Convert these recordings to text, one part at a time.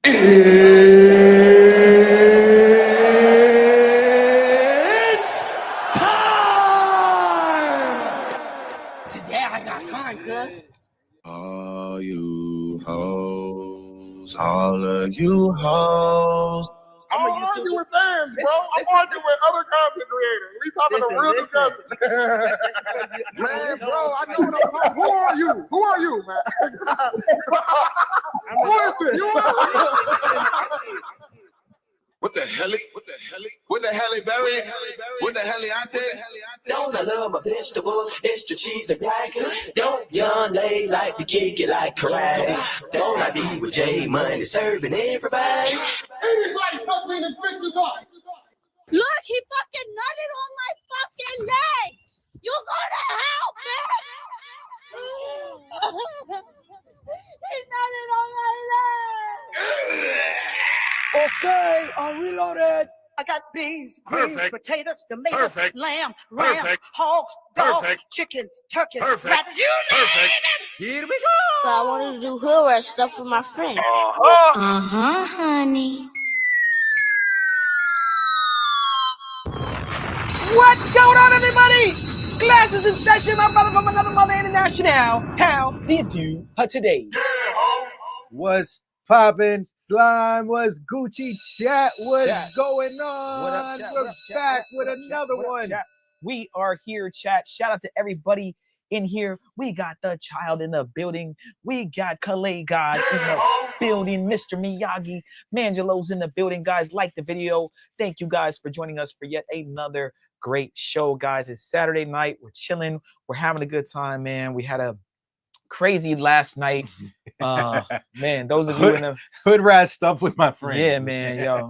It's time! Today I got time, cuz. All you hoes, all of you hoes. I'm arguing with fans, bro. I'm arguing with other content creators. We talking a real discussion. Man, bro, I know what I'm talking. Who are you? Who are you, man? Who is this? What the hell? What the hell? What the hell, Barry? What the hell out there? Don't I love my vegetable, extra cheese and bacon? Don't young lady like to kick it like karate? Don't I be with J Money serving everybody? Anybody touch me in this bitch's eye? Look, he fucking nutted on my fucking leg. You gonna help, man? He nutted on my leg. Okay, I'm reloaded. I got beans, greens, Perfect. potatoes, tomatoes, Perfect. lamb, rams, Perfect. hogs, dogs, Perfect. chickens, turkeys, Perfect. rabbits. You Perfect. Here we go. But I wanted to do hood rat stuff with my friend. Honey. What's going on, everybody? Classes in session, my brother from another mother international. How do you do today? What's poppin'? Slime, what's Gucci chat? What's Chat. going on? What up, chat? We're What up, chat? back What with up, chat? another What up, one. chat? We are here, chat. Shout out to everybody in here. We got the child in the building. We got Calais God in the building. Mr. Miyagi. Mangelo's in the building. Guys, like the video. Thank you guys for joining us for yet another great show, guys. It's Saturday night. We're chilling. We're having a good time, man. We had a crazy last night. Man, those of you in the Hood rat stuff with my friends. yeah, man, yo.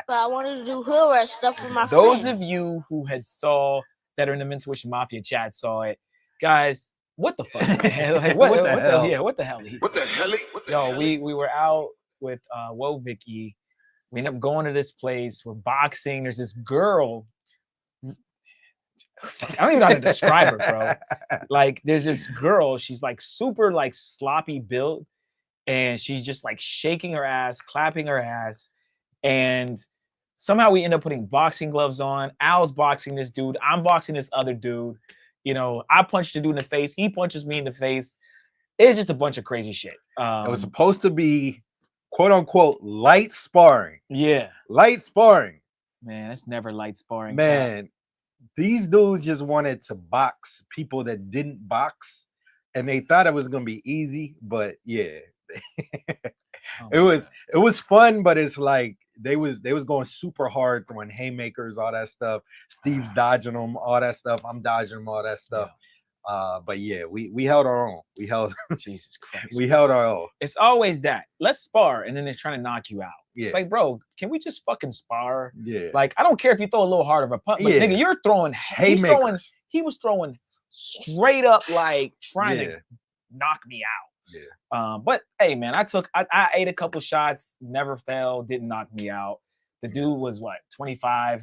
But I wanted to do hood rat stuff with my Those friend. of you who had saw that are in the Intuition Mafia chat saw it, guys. What the fuck, man? Like, what the hell? Yeah, what the hell? What the hell? What the Yo, hell? we were out with Whoa Vicky. We ended up going to this place. We're boxing. There's this girl. I don't even know how to describe her, bro. Like, there's this girl. She's like super like sloppy built, and she's just like shaking her ass, clapping her ass, and somehow we end up putting boxing gloves on. Al's boxing this dude. I'm boxing this other dude. You know, I punched the dude in the face. He punches me in the face. It's just a bunch of crazy shit. It was supposed to be quote unquote light sparring. Yeah, Light sparring. man, it's never light sparring. chat. Man, these dudes just wanted to box people that didn't box, and they thought it was gonna be easy, but yeah. Oh it my was God. it was fun, but it's like they was going super hard, throwing haymakers, all that stuff. Steve's dodging them, all that stuff. I'm dodging them, all that stuff. But yeah, we held our own. We held Jesus Christ. we held our own. It's always that. Let's spar, and then they're trying to knock you out. Yeah. It's like, bro, can we just fucking spar? Yeah. Like, I don't care if you throw a little harder of a punch, but Yeah. nigga, you're throwing Haymakers. he was throwing straight up, like trying Yeah. to knock me out. Yeah. But hey, man, I ate a couple shots, never fell, didn't knock me out. The dude was what, 25,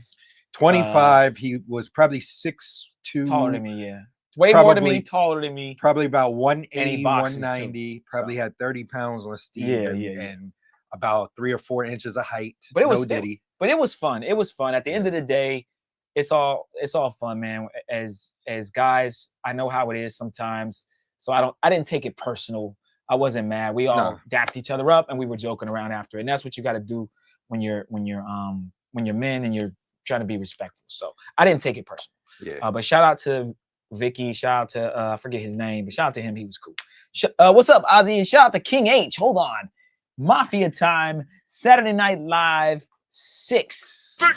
25. He was probably 6'2", taller than me, yeah. Way more than me, Probably- taller than me. probably about And 180, he boxes, too, 190. Probably so. had 30 pounds on Steve, Yeah, and, yeah, yeah. and about 3 or 4 inches of height. But it was no Diddy. But it was fun. It was fun. At the end of the day, it's all fun, man. As guys, I know how it is sometimes. So I didn't take it personal. I wasn't mad. We all dapped each other up and we were joking around after it. And that's what you got to do when you're men and you're trying to be respectful. So I didn't take it personal. Yeah. But shout out to Vicky. Shout out to I forget his name, but shout out to him. He was cool. What's up, Ozzy? And shout out to King H. Hold on. Mafia time, Saturday Night Live 6. Shout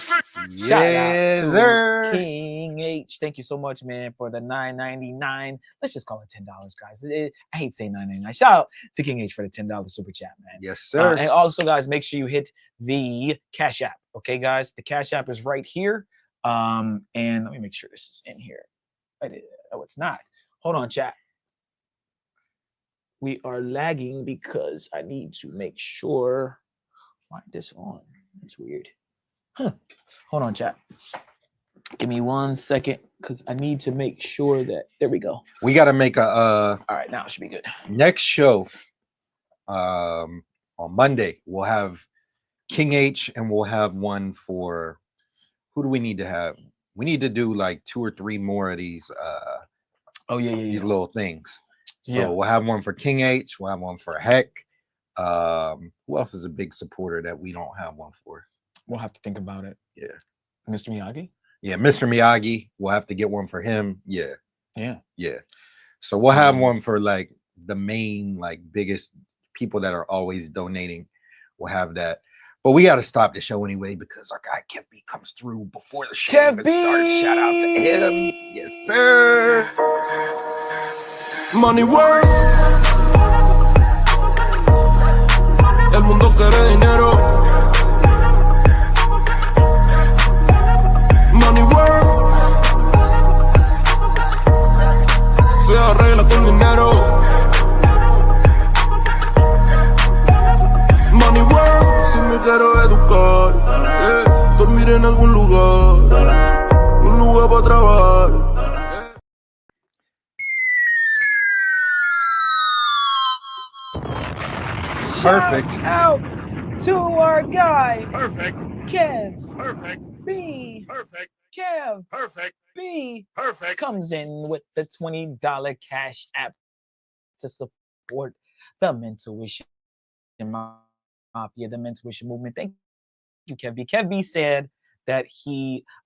out Yes, to sir. King H. Thank you so much, man, for the $9.99. Let's just call it $10, guys. I hate saying $9.99. Shout out to King H for the $10 super chat, man. Yes, sir. And also, guys, make sure you hit the Cash App. Okay, guys, the Cash App is right here. And let me make sure this is in here. Oh, it's not. Hold on, chat. We are lagging because I need to make sure. Why this on? That's weird. Huh. Hold on, chat. Give me 1 second because I need to make sure that there we go. We got to make a All right, now it should be good. next show. on Monday we'll have King H, and we'll have one for who do we need to have? We need to do like 2 or 3 more of these these little things. So we'll have one for King H, we'll have one for Heck. Who else is a big supporter that we don't have one for? We'll have to think about it. Yeah. Mr. Miyagi? Yeah, Mr. Miyagi. We'll have to get one for him. Yeah. Yeah. Yeah. So we'll have one for like the main, like biggest people that are always donating. We'll have that. But we got to stop the show anyway because our guy Kev B comes through before the show even starts. Shout out to him. Yes, sir. Money work. El mundo quiere dinero. Money work. Se arregla con dinero. Money work. Si me quiero educar, dormir en algún lugar, un lugar para trabajar. Perfect. Shout out to our guy. Perfect. Kev. Perfect. B. Perfect. Kev. Perfect. B. Perfect. Comes in with the $20 cash app to support the Mentuition Mafia, the Mentuition movement. Thank you, Kev B. Kev B said that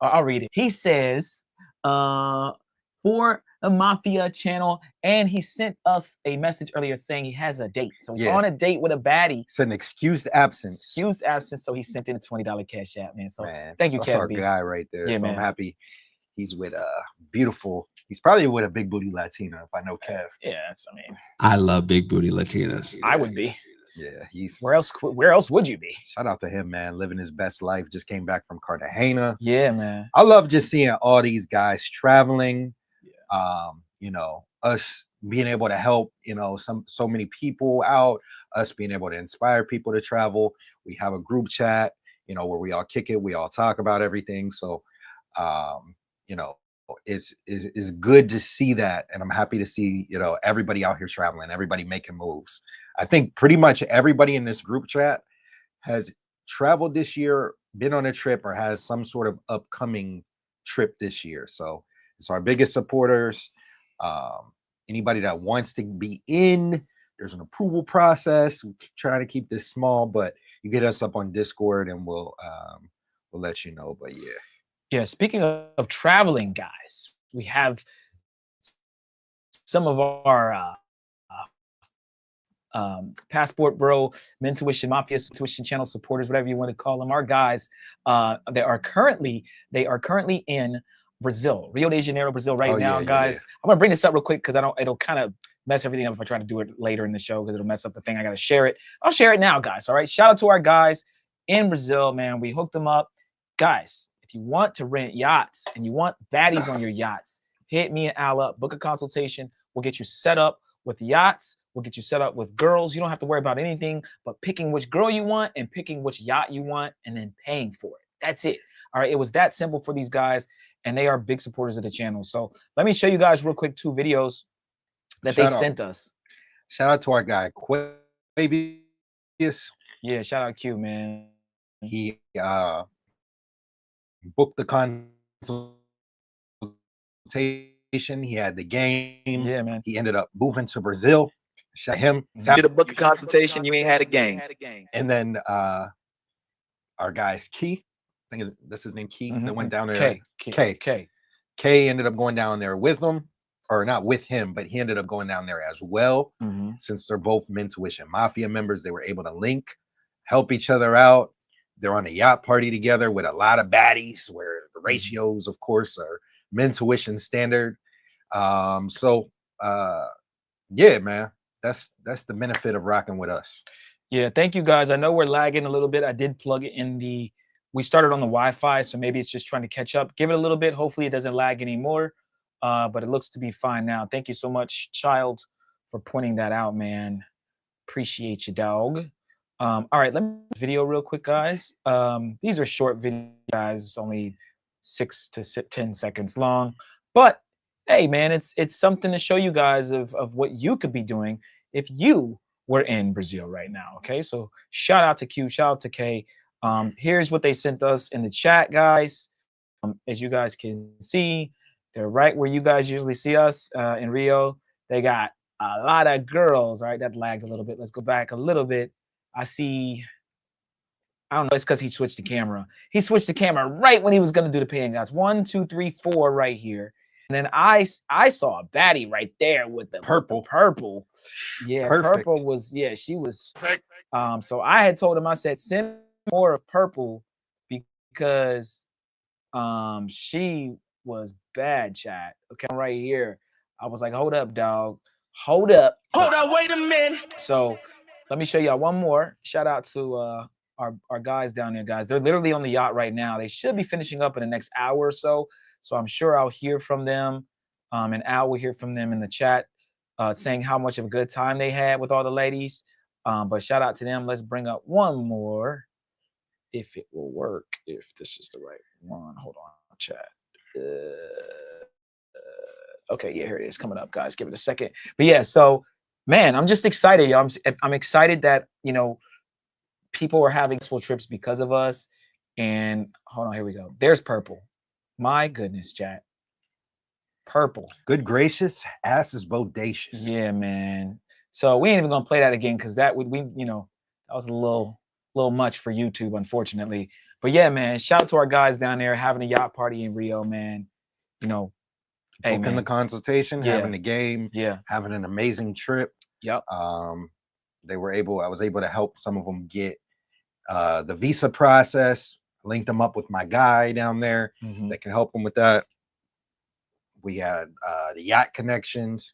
I'll read it. He says, for the Mafia channel, and he sent us a message earlier saying he has a date. So he's on a date with a baddie. It's an excused absence. Excused absence. So he sent in a $20 cash app, man. So man, thank you, that's Kev our B. guy right there. Yeah, so man. I'm happy he's with beautiful. He's probably with a big booty Latina if I know Kev. Yeah, that's, I mean, I love big booty Latinas. I would be. Yeah, he's Where else would you be? shout out to him, man. Living his best life. Just came back from Cartagena. Yeah, man. I love just seeing all these guys traveling. You know, us being able to help, you know, so many people out, us being able to inspire people to travel. We have a group chat, you know, where we all kick it, we all talk about everything. So you know, it's good to see that, and I'm happy to see, you know, everybody out here traveling, everybody making moves. I think pretty much everybody in this group chat has traveled this year, been on a trip, or has some sort of upcoming trip this year. So it's our biggest supporters. Anybody that wants to be in, there's an approval process. We try to keep this small, but you get us up on Discord and we'll let you know. But Yeah, speaking of traveling, guys, we have some of our Passport Bro, Mentuition Mafia, Tuition Channel supporters, whatever you want to call them. Our guys, they are currently in Brazil, Rio de Janeiro, Brazil right now, guys. I'm gonna bring this up real quick because it'll kind of mess everything up if I try to do it later in the show because it'll mess up the thing. I gotta share it. I'll share it now, guys. All right. Shout out to our guys in Brazil, man. We hooked them up, guys. If you want to rent yachts and you want baddies on your yachts, hit me and Al up. Book a consultation. We'll get you set up with yachts. We'll get you set up with girls. You don't have to worry about anything but picking which girl you want and picking which yacht you want and then paying for it. That's it. All right. It was that simple for these guys, and they are big supporters of the channel. So let me show you guys real quick 2 videos that they sent us. Shout out to our guy Quavius. Yeah, shout out Q, man. He booked the consultation. He had the game. Yeah, man. He ended up moving to Brazil. Shout him. You did a book a consultation. You ain't had a game. And then our guy's Key. I think that's his name, Key. That went down there. K ended up going down there with him, or not with him, but he ended up going down there as well. Since they're both Mentuition Mafia members, they were able to link, help each other out. They're on a yacht party together with a lot of baddies, where the ratios, of course, are Mentuition standard. Yeah, man, that's the benefit of rocking with us. Yeah, thank you guys. I know we're lagging a little bit. I did plug it in we started on the Wi-Fi, so maybe it's just trying to catch up. Give it a little bit. Hopefully it doesn't lag anymore, but it looks to be fine now. Thank you so much, Child, for pointing that out, man. Appreciate you, dog. All right, let me video real quick, guys. These are short videos, guys. It's only 6 to 10 seconds long, but hey, man, it's something to show you guys of what you could be doing if you we're in Brazil right now. Okay, so shout out to Q, shout out to K. Here's what they sent us in the chat, guys. As you guys can see, they're right where you guys usually see us in Rio. They got a lot of girls. All right, that lagged a little bit. Let's go back a little bit. I see. I don't know. It's because he switched the camera. He switched the camera right when he was going to do the paying, guys. 1, 2, 3, 4 right here. And then I saw a baddie right there with the purple. Yeah, Perfect. purple was, yeah, she was. So I had told him, I said, send more of purple because she was bad, chat. Okay, right here. I was like, hold up, dog. Hold up. Hold on, wait a minute. So let me show y'all one more. Shout out to our guys down there, guys. They're literally on the yacht right now. They should be finishing up in the next hour or so. So I'm sure I'll hear from them. And Al will hear from them in the chat saying how much of a good time they had with all the ladies. But shout out to them. Let's bring up one more. If it will work, if this is the right one. Hold on, chat. Okay, yeah, here it is coming up, guys. Give it a second. But yeah, so man, I'm just excited, y'all. I'm excited that, you know, people are having full trips because of us. And hold on, here we go. There's purple. My goodness, chat. Purple. Good gracious, ass is bodacious. Yeah, man. So we ain't even gonna play that again because that would you know, that was a little much for YouTube, unfortunately. But yeah, man, shout out to our guys down there having a yacht party in Rio, man. You know, hey, booking the consultation, having the game, having an amazing trip. Yep. I was able to help some of them get the visa process, linked them up with my guy down there that can help them with that. We had the yacht connections,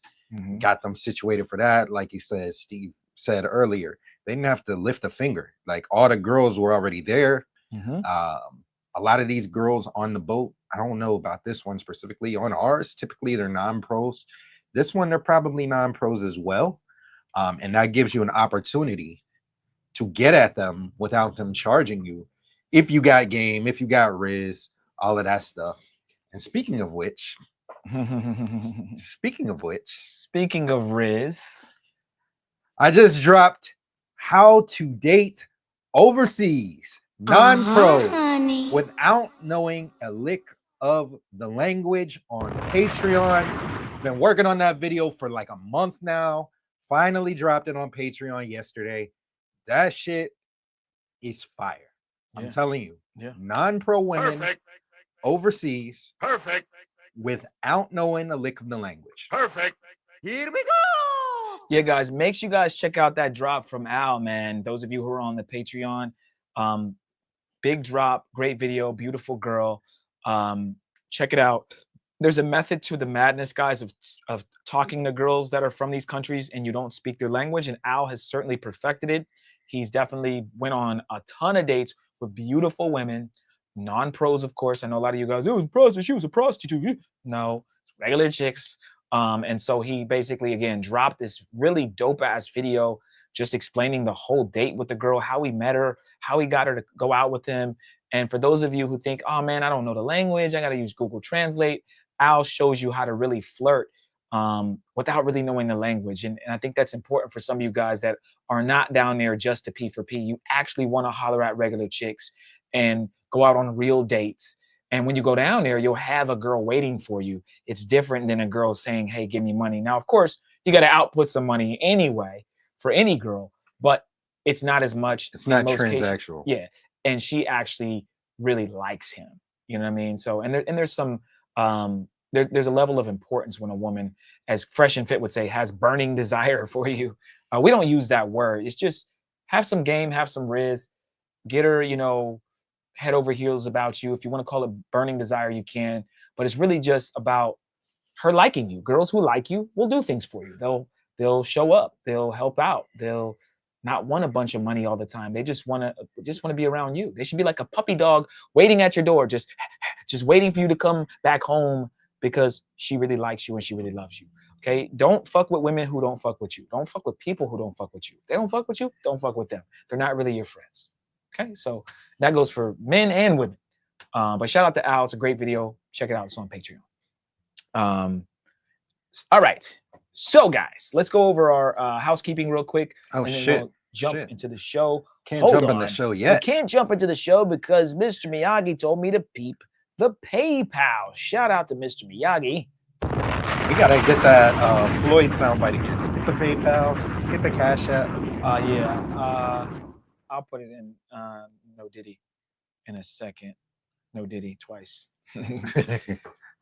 got them situated for that. Like you said, Steve said earlier, they didn't have to lift a finger. Like all the girls were already there. A lot of these girls on the boat, I don't know about this one specifically. On ours, typically they're non-pros. This one, they're probably non-pros as well. And that gives you an opportunity to get at them without them charging you. If you got game, if you got Riz, all of that stuff. And speaking of which, speaking of Riz, I just dropped how to date overseas non-pros without knowing a lick of the language on Patreon. Been working on that video for like a month now. Finally dropped it on Patreon yesterday. That shit is fire. I'm telling you. Non-pro women overseas without knowing a lick of the language. Here we go. Yeah, guys, make sure you guys check out that drop from Al, man. Those of you who are on the Patreon, big drop, great video, beautiful girl. Check it out. There's a method to the madness, guys, of talking to girls that are from these countries and you don't speak their language, and Al has certainly perfected it. He's definitely went on a ton of dates with beautiful women, non-pros, of course. I know a lot of you guys, it was a prostitute, she was a prostitute. No, regular chicks. And so he basically, again, dropped this really dope-ass video just explaining the whole date with the girl, how he met her, how he got her to go out with him. And for those of you who think, oh, man, I don't know the language, I got to use Google Translate, Al shows you how to really flirt without really knowing the language. And I think that's important for some of you guys that are not down there just to P for P. You actually want to holler at regular chicks and go out on real dates. And when you go down there, you'll have a girl waiting for you. It's different than a girl saying, hey, give me money. Now, of course, you got to output some money anyway for any girl, but it's not as much. It's not transactional. Yeah. And she actually really likes him. You know what I mean? So, and there's some, there's a level of importance when a woman, as Fresh and Fit would say, has burning desire for you. We don't use that word. It's just have some game, have some riz, get her, you know, head over heels about you. If you want to call it burning desire, you can, but it's really just about her liking you. Girls who like you will do things for you. They'll show up, they'll help out. They'll not want a bunch of money all the time. They just want to be around you. They should be like a puppy dog waiting at your door, just waiting for you to come back home because she really likes you and she really loves you. Okay. Don't fuck with women who don't fuck with you. Don't fuck with people who don't fuck with you. If they don't fuck with you, don't fuck with them. They're not really your friends. Okay. So that goes for men and women. But shout out to Al. It's a great video. Check it out. It's on Patreon. All right. So, guys, let's go over our housekeeping real quick. Oh, and then shit. we'll jump Shit. into the show. Can't Hold jump in the on. show We yet. can't jump into the show because Mr. Miyagi told me to peep the PayPal. Shout out to Mr. Miyagi. We gotta get that Floyd soundbite again. Get the PayPal, get the Cash App. I'll put it in No Diddy in a second. No Diddy twice.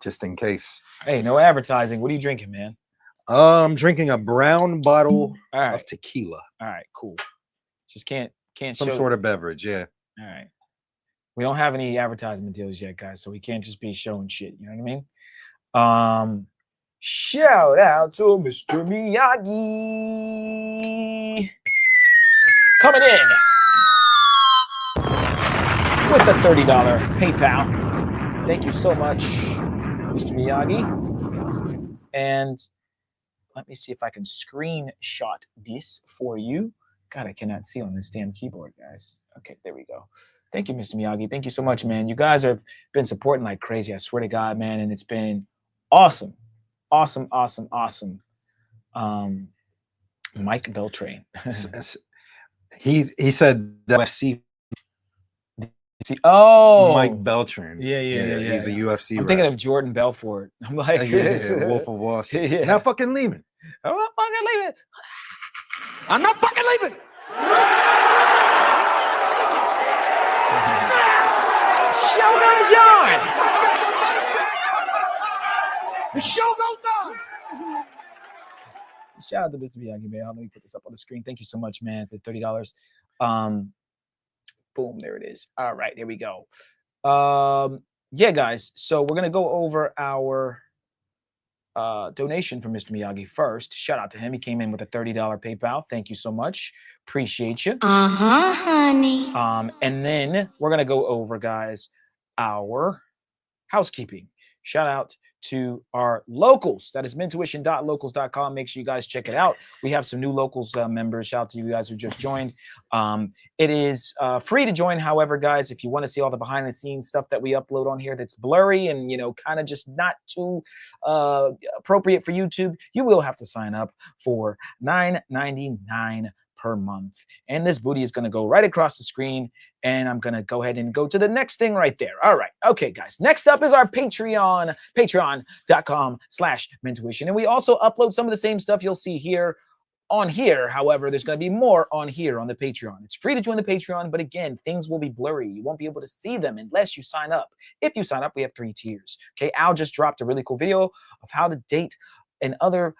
Just in case. Hey, no advertising. What are you drinking, man? I'm drinking a brown bottle All right. of tequila. All right, cool. Just can't Some show. sort of beverage, yeah. All right. We don't have any advertisement deals yet, guys, so we can't just be showing shit. You know what I mean? Shout out to Mr. Miyagi coming in with the $30 PayPal. Thank you so much, Mr. Miyagi. And let me see if I can screenshot this for you. God, I cannot see on this damn keyboard, guys. Okay, there we go. Thank you, Mr. Miyagi. Thank you so much, man. You guys have been supporting like crazy. I swear to God, man. And it's been awesome. Awesome, awesome, awesome. Mike Beltran. He said UFC. Oh, Mike Beltran. Yeah. He's a UFC. I'm thinking of Jordan Belfort. I'm like, Wolf of Wall Street. Yeah. Not fucking leaving. I'm not fucking leaving. I'm not fucking leaving. Show goes on. The show goes on. Shout out to Mr. Miyagi, man. Let me put this up on the screen. Thank you so much, man, for $30. Boom, there it is. All right, here we go. Yeah, guys. So we're gonna go over our donation from Mr. Miyagi first. Shout out to him. He came in with a $30 PayPal. Thank you so much. Appreciate you. Honey. And then we're gonna go over, guys, our housekeeping. Shout out to our locals. That is mentuition.locals.com. Make sure you guys check it out. We have some new locals members. Shout out to you guys who just joined. It is free to join. However, guys, if you want to see all the behind the scenes stuff that we upload on here that's blurry and, you know, kind of just not too appropriate for YouTube, you will have to sign up for $9.99 per month. And this booty is going to go right across the screen. And I'm going to go ahead and go to the next thing right there. All right. Okay, guys. Next up is our Patreon, patreon.com/mentuition. And we also upload some of the same stuff you'll see here on here. However, there's going to be more on here on the Patreon. It's free to join the Patreon, but again, things will be blurry. You won't be able to see them unless you sign up. If you sign up, we have 3 tiers. Okay, Al just dropped a really cool video of how to date in other,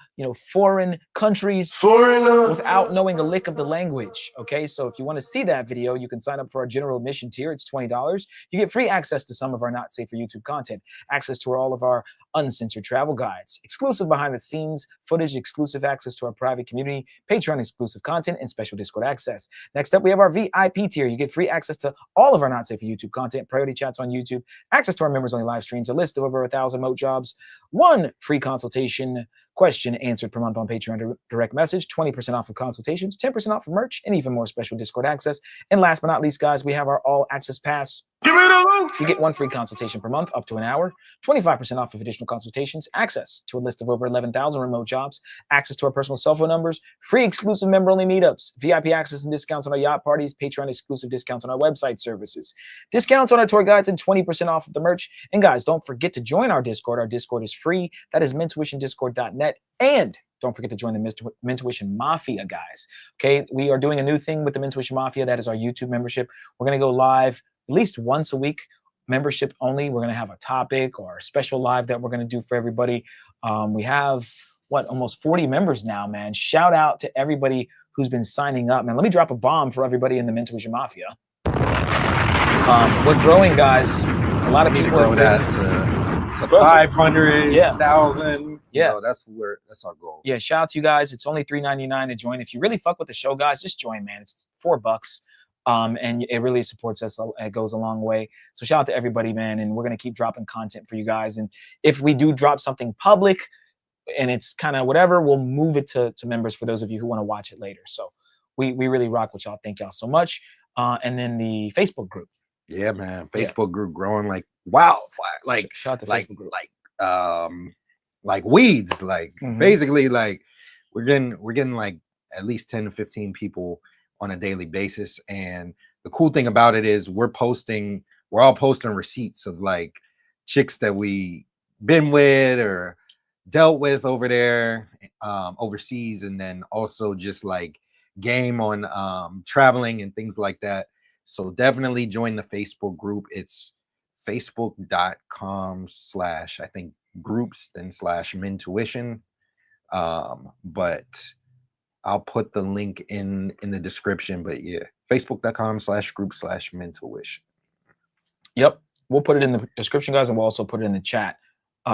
foreign countries without knowing a lick of the language. Okay, so if you want to see that video, you can sign up for our general admission tier. It's $20. You get free access to some of our not safe for YouTube content, access to all of our uncensored travel guides, exclusive behind the scenes footage, exclusive access to our private community, Patreon exclusive content, and special Discord access. Next up, we have our VIP tier. You get free access to all of our not safe for YouTube content, priority chats on YouTube, access to our members only live streams, a list of over 1,000 moat jobs, 1 free consultation question answered per month on Patreon direct message, 20% off of consultations, 10% off of merch, and even more special Discord access. And last but not least, guys, we have our all access pass. You get 1 free consultation per month, up to an hour, 25% off of additional consultations, access to a list of over 11,000 remote jobs, access to our personal cell phone numbers, free exclusive member-only meetups, VIP access and discounts on our yacht parties, Patreon exclusive discounts on our website services, discounts on our tour guides, and 20% off of the merch. And guys, don't forget to join our Discord. Our Discord is free. That is mentuitiondiscord.net. And don't forget to join the Mentuition Mafia, guys. Okay, we are doing a new thing with the Mentuition Mafia. That is our YouTube membership. We're going to go live at least once a week, membership only. We're going to have a topic or a special live that we're going to do for everybody. We have, almost 40 members now, man. Shout out to everybody who's been signing up, man. Let me drop a bomb for everybody in the Mentuition Mafia. We're growing, guys. A lot of people grow that to 500,000. Yeah, that's our goal. Yeah, shout out to you guys. It's only $3.99 to join. If you really fuck with the show, guys, just join, man. It's $4. And it really supports us. It goes a long way. So shout out to everybody, man. And we're going to keep dropping content for you guys. And if we do drop something public and it's kind of whatever, we'll move it to members for those of you who want to watch it later. So we really rock with y'all. Thank y'all so much. And then the Facebook group. Yeah, man. Facebook group growing like wildfire. Like, shout out to Facebook group. like weeds. Like Mhm. basically, like we're getting like at least 10 to 15 people on a daily basis. And the cool thing about it is we're all posting receipts of like chicks that we been with or dealt with over there, overseas, and then also just like game on traveling and things like that. So definitely join the Facebook group. It's facebook.com/ I think groups then / Mintuition. But I'll put the link in the description. But yeah, facebook.com / group / Mintuition. Yep. We'll put it in the description, guys, and we'll also put it in the chat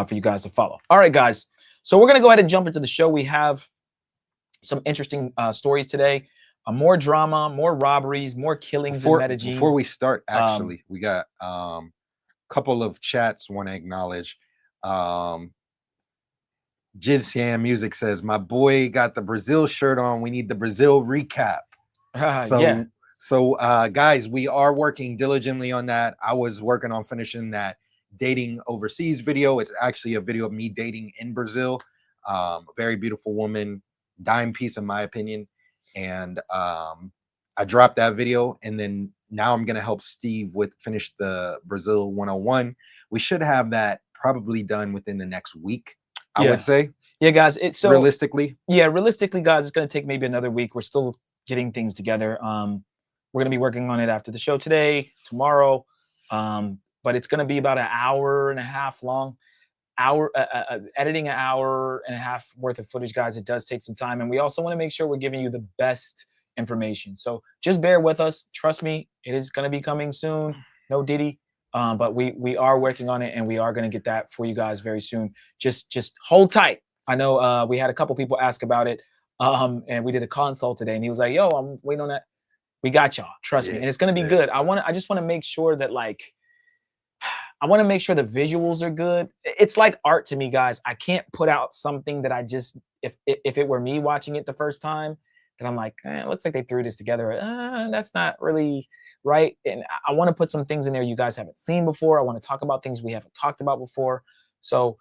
for you guys to follow. All right, guys. So we're going to go ahead and jump into the show. We have some interesting stories today. More drama, more robberies, more killings in Medellin. Before we start, actually, we got a couple of chats want to acknowledge. Jizcam Music says, my boy got the Brazil shirt on. We need the Brazil recap. Yeah. So guys, we are working diligently on that. I was working on finishing that dating overseas video. It's actually a video of me dating in Brazil. A very beautiful woman, dime piece in my opinion. And I dropped that video, and then now I'm gonna help Steve finish the Brazil 101. We should have that probably done within the next week, I would say. Yeah, guys. It's so realistically. Yeah, realistically, guys, it's gonna take maybe another week. We're still getting things together. We're gonna be working on it after the show today, tomorrow. But it's gonna be about an hour and a half long. Editing an hour and a half worth of footage, guys. It does take some time, and we also want to make sure we're giving you the best information. So just bear with us. Trust me, it is going to be coming soon. No Diddy, but we are working on it, and we are going to get that for you guys very soon. Just hold tight. I know we had a couple people ask about it, and we did a consult today, and he was like, "Yo, I'm waiting on that." We got y'all. Trust me, and it's going to be good. I just want to make sure that I want to make sure the visuals are good. It's like art to me, guys. I can't put out something that if it were me watching it the first time, that I'm like, it looks like they threw this together. That's not really right. And I want to put some things in there you guys haven't seen before. I want to talk about things we haven't talked about before. So,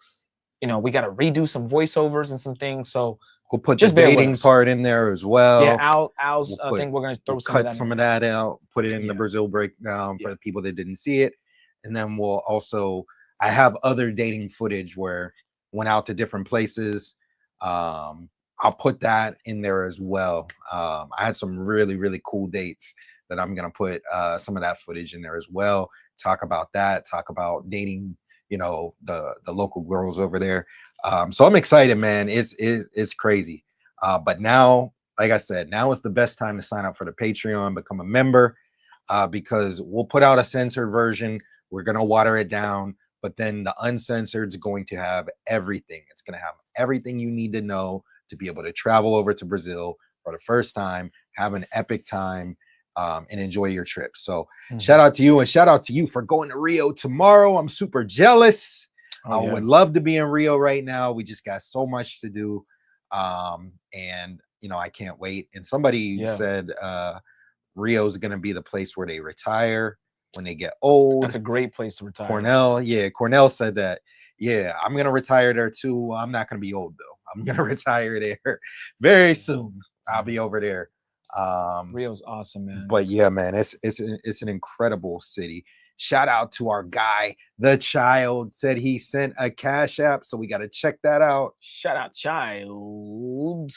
we got to redo some voiceovers and some things. So we'll put just the dating part in there as well. Yeah, Al's I think we're going to throw some of that out, put it in the Brazil breakdown for the people that didn't see it. And then we'll also, I have other dating footage where went out to different places. I'll put that in there as well. I had some really, really cool dates that I'm going to put some of that footage in there as well. Talk about that, talk about dating, the local girls over there. So I'm excited, man. It's crazy. But now, like I said, now is the best time to sign up for the Patreon, become a member, because we'll put out a censored version. We're going to water it down, but then the uncensored is going to have everything. It's going to have everything you need to know to be able to travel over to Brazil for the first time, have an epic time, and enjoy your trip. So shout out to you, and shout out to you for going to Rio tomorrow. I'm super jealous. I would love to be in Rio right now. We just got so much to do. And, I can't wait. And somebody said Rio is going to be the place where they retire when they get old. That's a great place to retire. Cornell said that. Yeah, I'm gonna retire there too. I'm not gonna be old though. I'm gonna retire there very soon. I'll be over there. Rio's awesome, man. But yeah, man, it's an incredible city. Shout out to our guy, the Child. Said he sent a Cash App, so we got to check that out. Shout out, Child.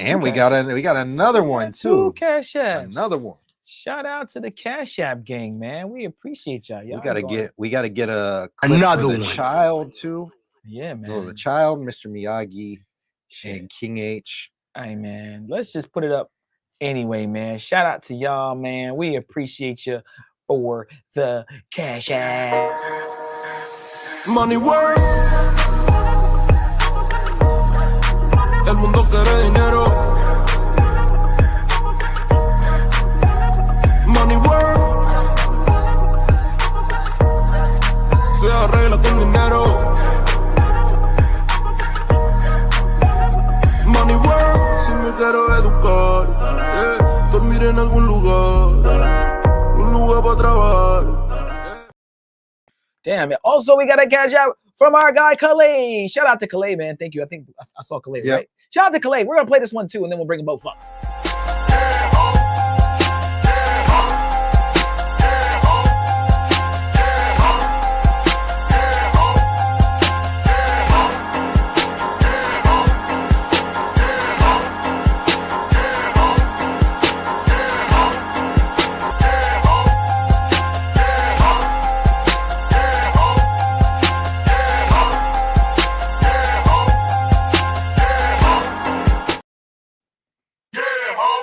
And we got another one too. 2 Cash Apps. Another one. Shout out to the Cash App gang, man. We appreciate y'all. We gotta get a another one. Child too. Yeah, man. So the Child, Mr. Miyagi, and King H. Hey, man. Let's just put it up anyway, man. Shout out to y'all, man. We appreciate you for the Cash App. Money work. El mundo quiere dinero. Money work. Se arregla con dinero. Money work. Si me quiero educar, dormir en algún lugar, un lugar para trabajar. Damn it. Also, we got a Cash App from our guy Collab. Shout out to Collab, man. Thank you. I think I saw Collab, Yep. right? Shout out to Collab. We're gonna play this one too, and then we'll bring them both up.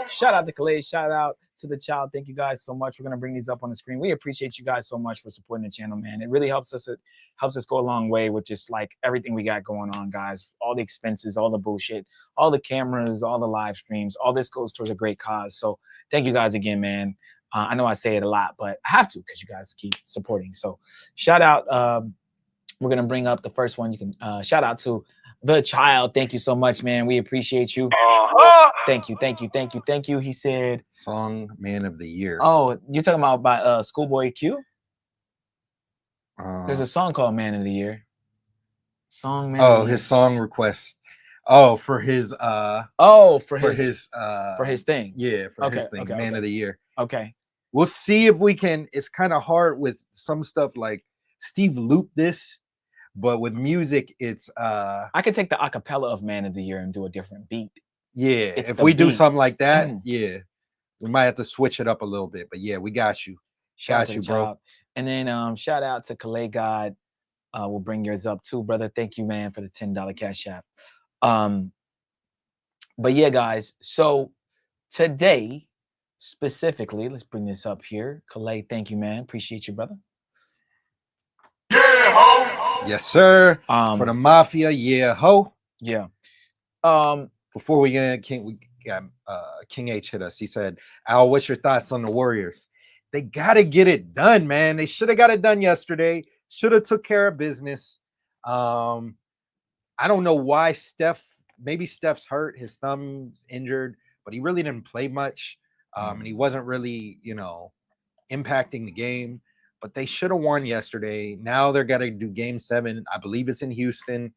Shout out to Collab. Shout out to the child. Thank you guys so much. We're gonna bring these up on the screen. We appreciate you guys so much for supporting the channel, man. It really helps us. It helps us go a long way with just like everything we got going on, guys. All the expenses, all the bullshit, all the cameras, all the live streams. All this goes towards a great cause. So thank you guys again, man. I know I say it a lot, but I have to because you guys keep supporting. So shout out. We're gonna bring up the first one. You can shout out to the child. Thank you so much, man. We appreciate you. Thank you, thank you, thank you, thank you. He said, Song Man of the Year. "Oh, you're talking about by Schoolboy Q? Uh, There's a song called Man of the Year. Song Man. oh, of the his song request. Oh, for his Oh, for his thing. yeah, for Okay, his thing, okay, Man okay. of the Year. Okay. We'll see if we can. It's kind of hard with some stuff like Steve looped this, but with music, it's I could take the acapella of Man of the Year and do a different beat. yeah. It's If the we do beat. something like that, yeah, we might have to switch it up a little bit. But yeah, we got you. Shout out Got to you, the bro. child. And then shout out to Calais God. We'll bring yours up too, brother. Thank you, man, for the $10 cash app. But yeah, guys. So today, specifically, let's bring this up here. Calais, thank you, man. Appreciate you, brother. Yes, sir. For the mafia, yeah, ho. Yeah. Before we get in, King H hit us. He said, "Al, what's your thoughts on the Warriors? They gotta get it done, man. They should have got it done yesterday. Should have took care of business. I don't know why maybe Steph's hurt, his thumb's injured, but he really didn't play much. And he wasn't really, impacting the game. But they should have won yesterday. Now they're gonna do game 7. I believe it's in Houston.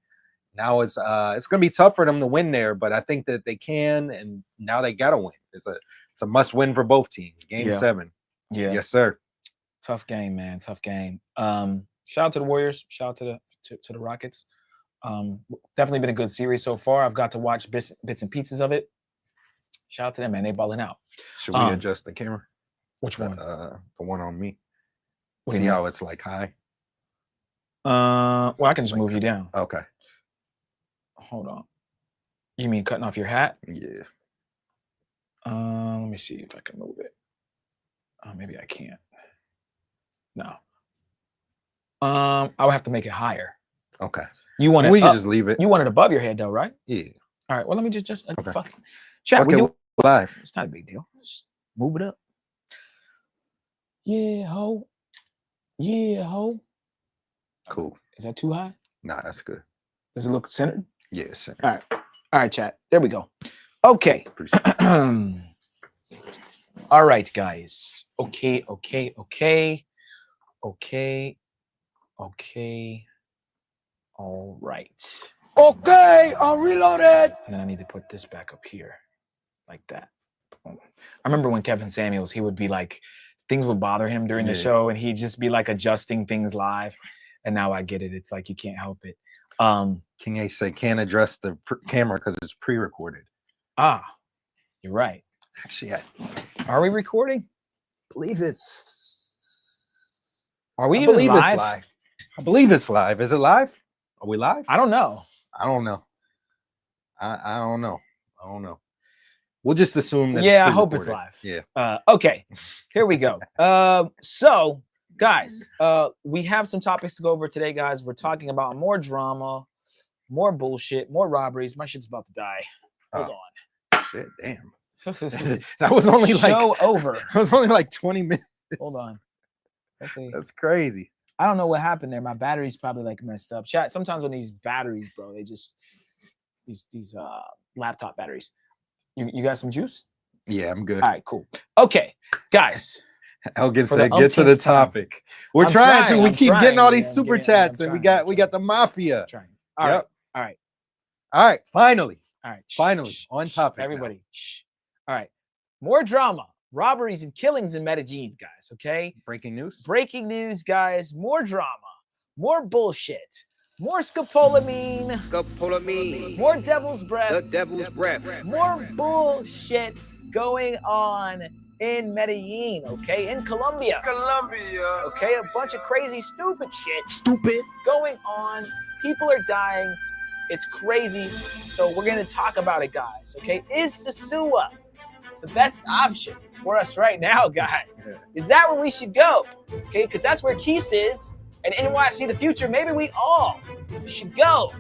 Now it's gonna be tough for them to win there, but I think that they can, and now they gotta win. It's a must win for both teams. Game 7. Yeah. Yes, sir. Tough game, man. Tough game. Shout out to the Warriors. Shout out to the Rockets. Definitely been a good series so far. I've got to watch bits and pieces of it. Shout out to them, man. They balling out. Should we adjust the camera? Which one? The one on me. What do you See mean? how it's like high? Well, I can it's just move like- you down. Okay. Hold on. You mean cutting off your hat? Yeah. Let me see if I can move it. Maybe I can't. No. I would have to make it higher. Okay. You want it We can up- just leave it. You want it above your head though, right? Yeah. All right. Well, let me just Okay. fuck. Chat. Okay, We do. live. It's not a big deal. Just move it up. Yeah, ho. Yeah, ho. Cool. Is that too high? Nah, that's good. Does it look centered? Yes. All right. All right, chat. There we go. Okay. All right, guys. Okay. All right. Okay, I'm reloaded. And then I need to put this back up here like that. Boom. I remember when Kevin Samuels, he would be like, things would bother him during the Yeah. show and he'd just be like adjusting things live. And now I get it. It's like, you can't help it. King H said can't address the camera because it's pre-recorded. You're right. Actually, Are we recording? believe it's. Are we I even believe live? it's live. I believe it's live. Is it live? Are we live? I don't know. I don't know. I don't know. I don't know. We'll just assume that. Yeah, I hope it's live. Yeah. Okay, here we go. So, guys, we have some topics to go over today, guys. We're talking about more drama, more bullshit, more robberies. My shit's about to die. Hold Shit, damn. on. That was only like Show over. That was only like 20 minutes. Hold on. Hopefully- That's crazy. I don't know what happened there. My battery's probably like messed up. Chat. Sometimes when these batteries, bro, they just these laptop batteries. You got some juice? Yeah, I'm good. All right, cool. Okay, guys. Elgin For the said, "Get to the umpteenth time. topic." We're I'm trying to. trying, We I'm keep getting trying, all yeah, these I'm super getting- I'm chats, and we trying, got the mafia. Trying. All right. All right. All right. Finally. All right. Shh, Finally, shh, on shh, topic now. Everybody. Shh. All right. More drama, robberies, and killings in Medellin, guys. Okay. Breaking news. Breaking news, guys. More drama, more bullshit, more scopolamine, more devil's breath, more bullshit going on in Medellin, okay, in Colombia. Okay, a bunch of crazy, stupid shit going on. People are dying. It's crazy. So we're gonna talk about it, guys. Okay, is Sosua the best option for us right now, guys? Is that where we should go? Okay, because that's where Keys is, and NYC the future. Maybe we all should go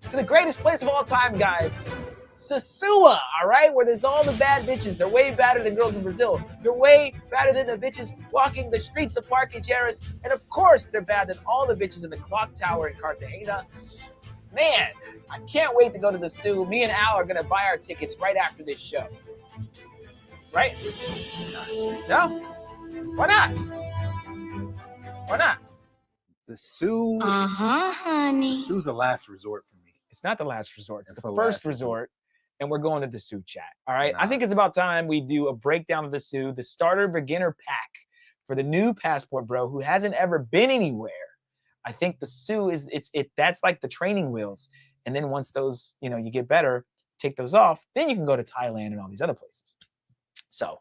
to the greatest place of all time, guys. Sosua, all right, where there's all the bad bitches. They're way better than girls in Brazil. They're way better than the bitches walking the streets of Parque Jarris. And of course, they're better than all the bitches in the clock tower in Cartagena. Man, I can't wait to go to the zoo. Me and Al are going to buy our tickets right after this show. Right? No? Why not? Why not? The Sioux. honey. The Sioux's a last resort for me. It's not the last resort. It's It's the the first last resort. And we're going to the Sioux chat. All right. I Nah. think it's about time we do a breakdown of the Sioux, the starter beginner pack for the new passport bro who hasn't ever been anywhere. I think the Sioux is that's like the training wheels. And then once those, you get better, take those off, then you can go to Thailand and all these other places. So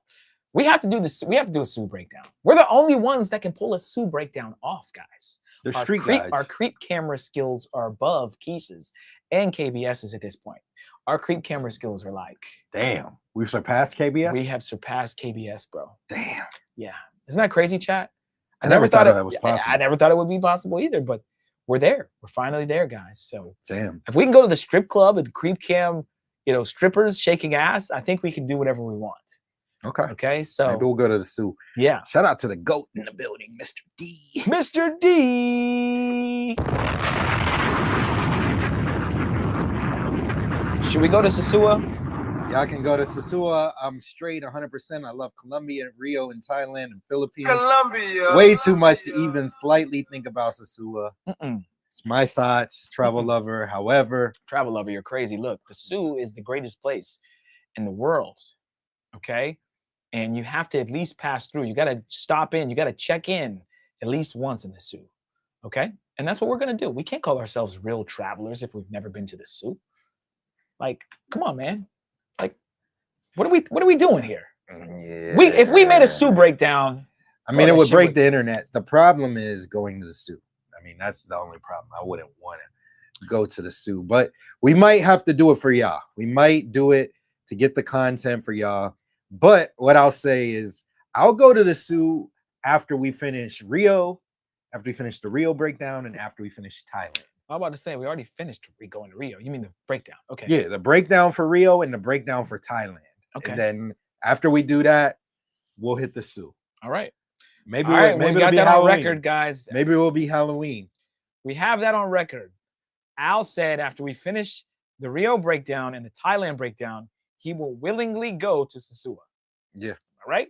we have to do this. We have to do a Sioux breakdown. We're the only ones that can pull a Sioux breakdown off, guys. They're street guys. Our creep camera skills are above Keese's and KBS's at this point. Our creep camera skills are like, Damn. We've surpassed KBS. we have surpassed KBS, bro. Damn. Yeah. Isn't that crazy, chat? I never thought that was possible. I never thought it would be possible either, but we're there. We're finally there, guys. So Damn. if we can go to the strip club and creep cam, strippers shaking ass, I think we can do whatever we want. Okay. Okay. So Maybe we'll go to the Sioux. yeah. Shout out to the GOAT in the building, Mr. D. Mr. D. Should we go to Sosua? Y'all can go to Sosua. I'm straight 100%. I love Colombia, Rio, and Thailand, and Philippines. Way too much to even slightly think about Sosua. It's my thoughts, travel lover. However, Travel lover, you're crazy. Look, the Sioux is the greatest place in the world. Okay. And you have to at least pass through. You got to stop in. You got to check in at least once in the Sioux. Okay. And that's what we're going to do. We can't call ourselves real travelers if we've never been to the Sioux. Like, come on, man. Like, what are we doing here? yeah. If we made a Sioux breakdown, I mean, that it would shit break would- the internet. The problem is going to the Sioux. I mean, that's the only problem. I wouldn't want to go to the Sioux, but we might have to do it for y'all. We might do it to get the content for y'all. But what I'll say is I'll go to the Sioux after we finish Rio, after we finish the Rio breakdown, and after we finish Thailand. I'm about to say we already finished going to Rio. You mean the breakdown? Okay. Yeah, the breakdown for Rio and the breakdown for Thailand. Okay. And then after we do that, we'll hit the Sioux. All right. Maybe All right. maybe We it'll got be that on Halloween. record, guys. Maybe it will be Halloween. We have that on record. Al said after we finish the Rio breakdown and the Thailand breakdown, he will willingly go to Sosua. Yeah. All right.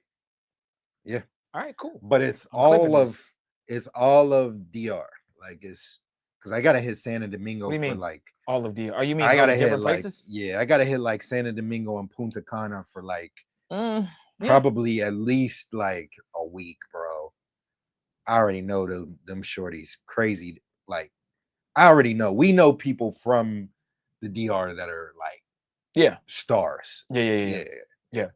Yeah. All right. Cool. But it's I'm clipping all of this. it's all of DR. Like it's because I gotta hit Santo Domingo What do you for mean? like All of the. Are you mean I all gotta the hit different like places? yeah, I gotta hit like Santo Domingo and Punta Cana for like Yeah. probably at least like a week, bro. I already know them shorties crazy. Like I already know. We know people from the DR that are like Yeah. stars. Yeah. Yeah.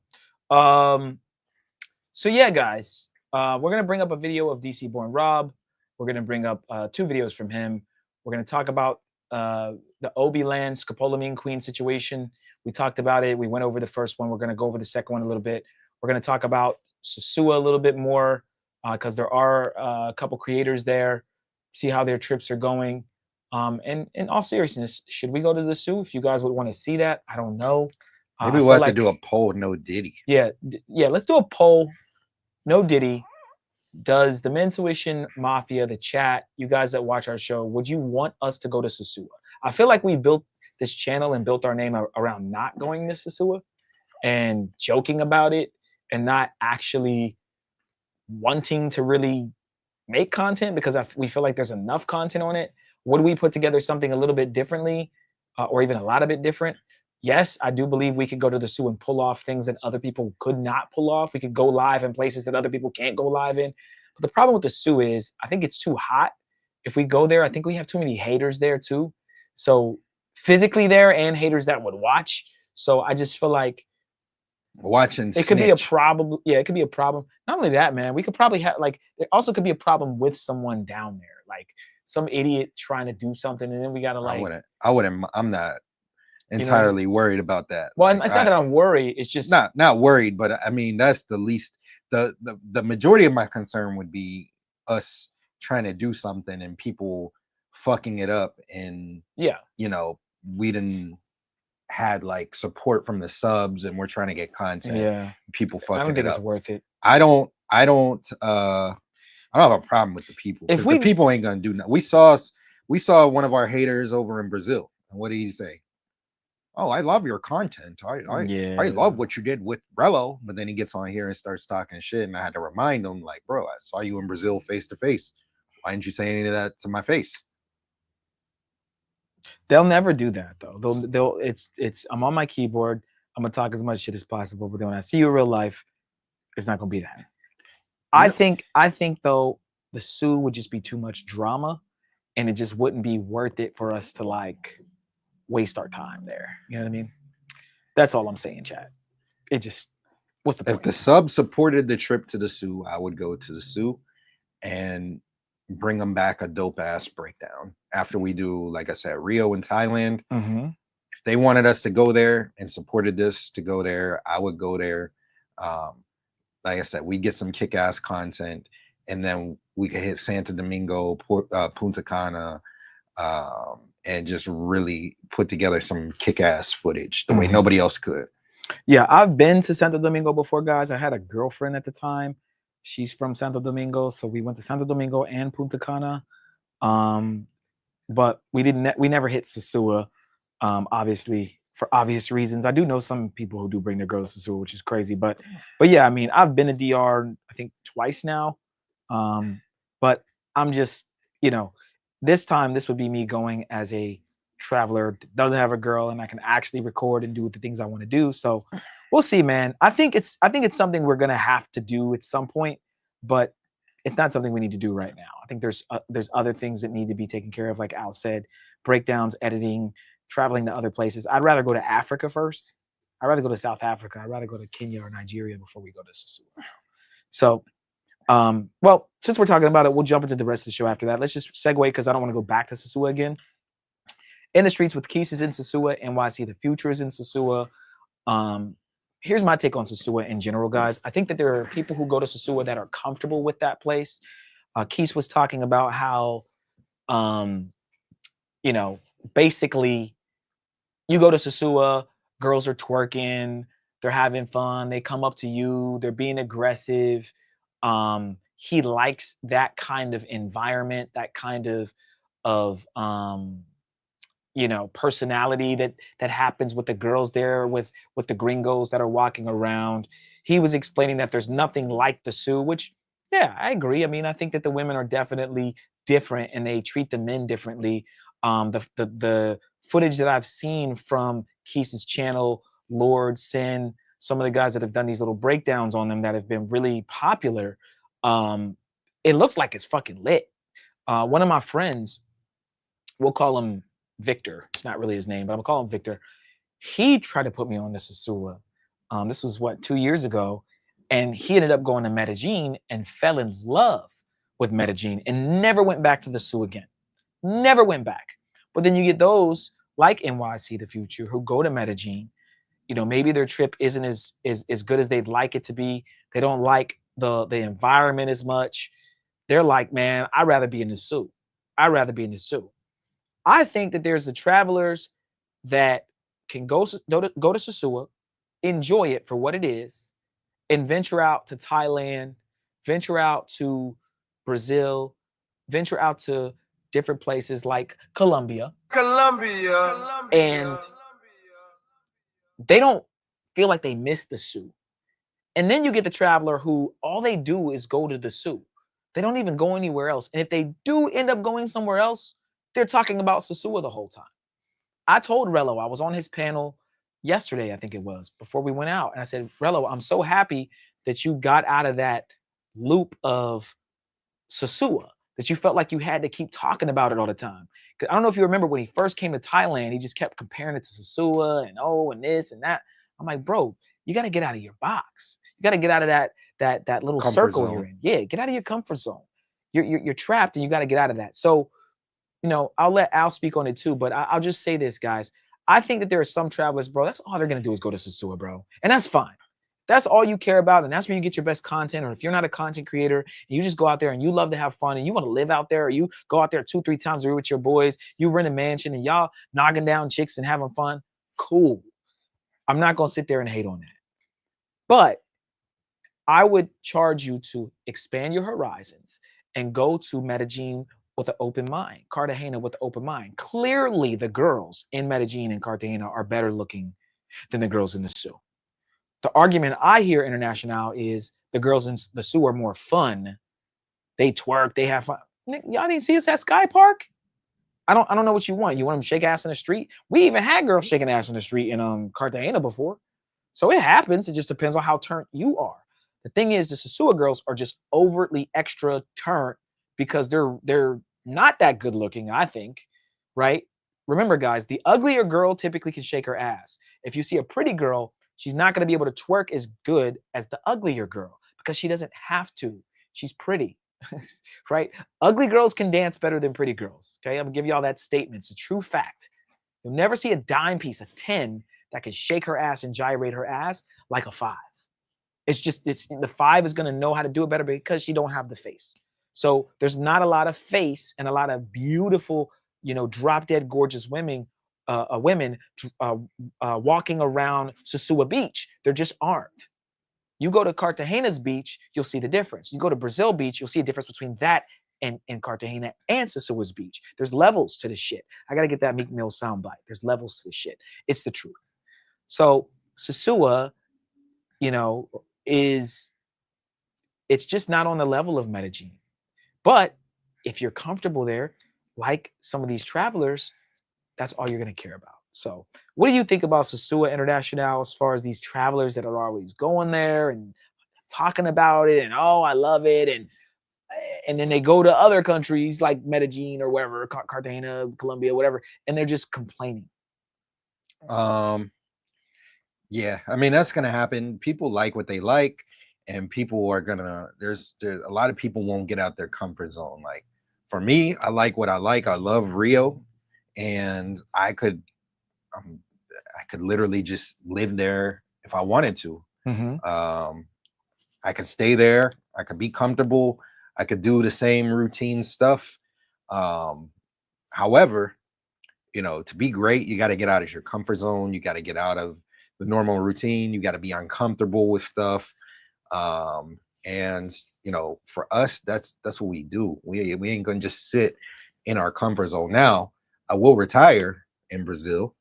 So yeah, guys, we're gonna bring up a video of DC Born Rob. We're gonna bring up 2 videos from him. We're gonna talk about the Obi Land scopolamine queen situation. We talked about it. We went over the first one. We're gonna go over the second one a little bit. We're gonna talk about Sosua a little bit more because there are a couple creators there. See how their trips are going. And in all seriousness, should we go to the Sioux? If you guys would want to see that, I don't know. Maybe I we'll feel have to like- do a poll, no Diddy. Yeah, let's do a poll. No Diddy. Does the Mentuition Mafia, the chat, you guys that watch our show, would you want us to go to Sosua? I feel like we built this channel and built our name around not going to Sosua and joking about it and not actually wanting to really make content because we feel like there's enough content on it. Would we put together something a little bit differently, or even a lot of it different? Yes, I do believe we could go to the Soo and pull off things that other people could not pull off. We could go live in places that other people can't go live in. But the problem with the Soo is I think it's too hot. If we go there, I think we have too many haters there too. So physically there and haters that would watch. So I just feel like watching it could be a problem. Yeah, it could be a problem. Not only that, man, we could probably have like there also could be a problem with someone down there, like some idiot trying to do something, and then we gotta like. I'm not entirely worried about that. Well, like, it's not that I'm worried. It's just not worried, but I mean that's the least. The majority of my concern would be us trying to do something and people fucking it up, and we didn't had like support from the subs and we're trying to get content. Yeah, people fucking I don't think it it's up. worth it. I don't have a problem with the people. If the people ain't gonna do nothing. We saw one of our haters over in Brazil. And what did he say? Oh, I love your content. I love what you did with Rello. But then he gets on here and starts talking shit. And I had to remind him, like, bro, I saw you in Brazil face to face. Why didn't you say any of that to my face? They'll never do that though. It's I'm on my keyboard. I'm gonna talk as much shit as possible. But then when I see you in real life, it's not gonna be that. I think though the Soo would just be too much drama, and it just wouldn't be worth it for us to like waste our time there. You know what I mean? That's all I'm saying, chat. It just what's the point? If the sub supported the trip to the Soo, I would go to the Soo and bring them back a dope ass breakdown after we do, like I said, Rio and Thailand. If they wanted us to go there and supported this to go there, I would go there. Like I said, we get some kick-ass content, and then we could hit Santo Domingo, Punta Cana, and just really put together some kick-ass footage the way nobody else could. Yeah, I've been to Santo Domingo before, guys. I had a girlfriend at the time. She's from Santo Domingo, so we went to Santo Domingo and Punta Cana. But we never hit Sosua, obviously for obvious reasons. I do know some people who do bring their girls to Sosua, which is crazy. But yeah, I mean, I've been to DR I think twice now. But I'm just, this time this would be me going as a traveler that doesn't have a girl, and I can actually record and do the things I want to do. So we'll see, man. I think it's something we're gonna have to do at some point, but it's not something we need to do right now. I think there's other things that need to be taken care of, like Al said, breakdowns, editing, traveling to other places. I'd rather go to Africa first. I'd rather go to South Africa. I'd rather go to Kenya or Nigeria before we go to Sosua. So, well, since we're talking about it, we'll jump into the rest of the show after that. Let's just segue because I don't want to go back to Sosua again. In the Streets with Keys is in Sosua. NYC The Future is in Sosua. Here's my take on Sosua in general, guys. I think that there are people who go to Sosua that are comfortable with that place. Keys was talking about how, basically you go to Sosua, girls are twerking, they're having fun, they come up to you, they're being aggressive. He likes that kind of environment, that kind of personality that happens with the girls there, with the gringos that are walking around. He was explaining that there's nothing like the Soo, which, yeah, I agree. I mean, I think that the women are definitely different and they treat the men differently. The footage that I've seen from Keith's channel, Lord, Sin, some of the guys that have done these little breakdowns on them that have been really popular, it looks like it's fucking lit. One of my friends, we'll call him Victor. It's not really his name, but I'm gonna call him Victor. He tried to put me on to Sosua. This was 2 years ago, and he ended up going to Medellin and fell in love with Medellin and never went back to the Soo again. Never went back. But then you get those like NYC The Future who go to Medellin. Maybe their trip isn't as good as they'd like it to be. They don't like the environment as much. They're like, man, I'd rather be in the Soo. I'd rather be in the Soo. I think that there's the travelers that can go to Sosua, enjoy it for what it is, and venture out to Thailand, venture out to Brazil, venture out to different places like Colombia. And they don't feel like they miss the Soo. And then you get the traveler who all they do is go to the zoo. They don't even go anywhere else. And if they do end up going somewhere else, they're talking about Sosua the whole time. I told Rello, I was on his panel yesterday, I think it was, before we went out. And I said, Rello, I'm so happy that you got out of that loop of Sosua, that you felt like you had to keep talking about it all the time. Because I don't know if you remember when he first came to Thailand, he just kept comparing it to Sosua and this and that. I'm like, bro, you got to get out of your box. You got to get out of that little Comfort circle zone. you're in. Yeah, get out of your comfort zone. You're trapped and you got to get out of that. So, you know, I'll let Al speak on it too, but I'll just say this, guys. I think that there are some travelers, bro, that's all they're going to do is go to Sosua, bro. And that's fine. That's all you care about, and that's where you get your best content. Or if you're not a content creator, and you just go out there and you love to have fun and you want to live out there, or you go out there 2-3 times a year with your boys, you rent a mansion and y'all knocking down chicks and having fun, cool. I'm not going to sit there and hate on that. But I would charge you to expand your horizons and go to Medellin with an open mind, Cartagena with an open mind. Clearly, the girls in Medellin and Cartagena are better looking than the girls in the zoo. The argument I hear international is the girls in the zoo are more fun. They twerk, they have fun. Y'all didn't see us at Sky Park? I don't know what you want. You want them to shake ass in the street? We even had girls shaking ass in the street in Cartagena before. So it happens. It just depends on how turned you are. The thing is, the Sosua girls are just overtly extra turned because they're not that good looking, I think, right? Remember, guys, the uglier girl typically can shake her ass. If you see a pretty girl, she's not going to be able to twerk as good as the uglier girl because she doesn't have to. She's pretty, right? Ugly girls can dance better than pretty girls, okay? I'm going to give you all that statement. It's a true fact. You'll never see a dime piece, a 10, that can shake her ass and gyrate her ass like a 5. It's the 5 is going to know how to do it better because she don't have the face. So there's not a lot of face and a lot of beautiful, you know, drop dead gorgeous women walking around Sosua Beach. There just aren't. You go to Cartagena's beach, you'll see the difference. You go to Brazil Beach, you'll see a difference between that and Cartagena and Sosua's beach. There's levels to this shit. I got to get that Meek Mill soundbite. There's levels to this shit. It's the truth. So Sosua, you know, it's just not on the level of Medellin. But if you're comfortable there, like some of these travelers, that's all you're going to care about. So what do you think about Sosua International as far as these travelers that are always going there and talking about it and, oh, I love it, and then they go to other countries like Medellin or wherever, Cartagena, Colombia, whatever, and they're just complaining? Yeah, I mean, that's gonna happen. People like what they like, and people are gonna there's a lot of people won't get out their comfort zone. Like for me, I like what I like. I love Rio, and I could literally just live there if I wanted to. I could stay there. I could be comfortable. I could do the same routine stuff. However, you know, to be great, you got to get out of your comfort zone. You got to get out of the normal routine. You got to be uncomfortable with stuff. And you know, for us, that's what we do. We ain't gonna just sit in our comfort zone. Now, I will retire in Brazil,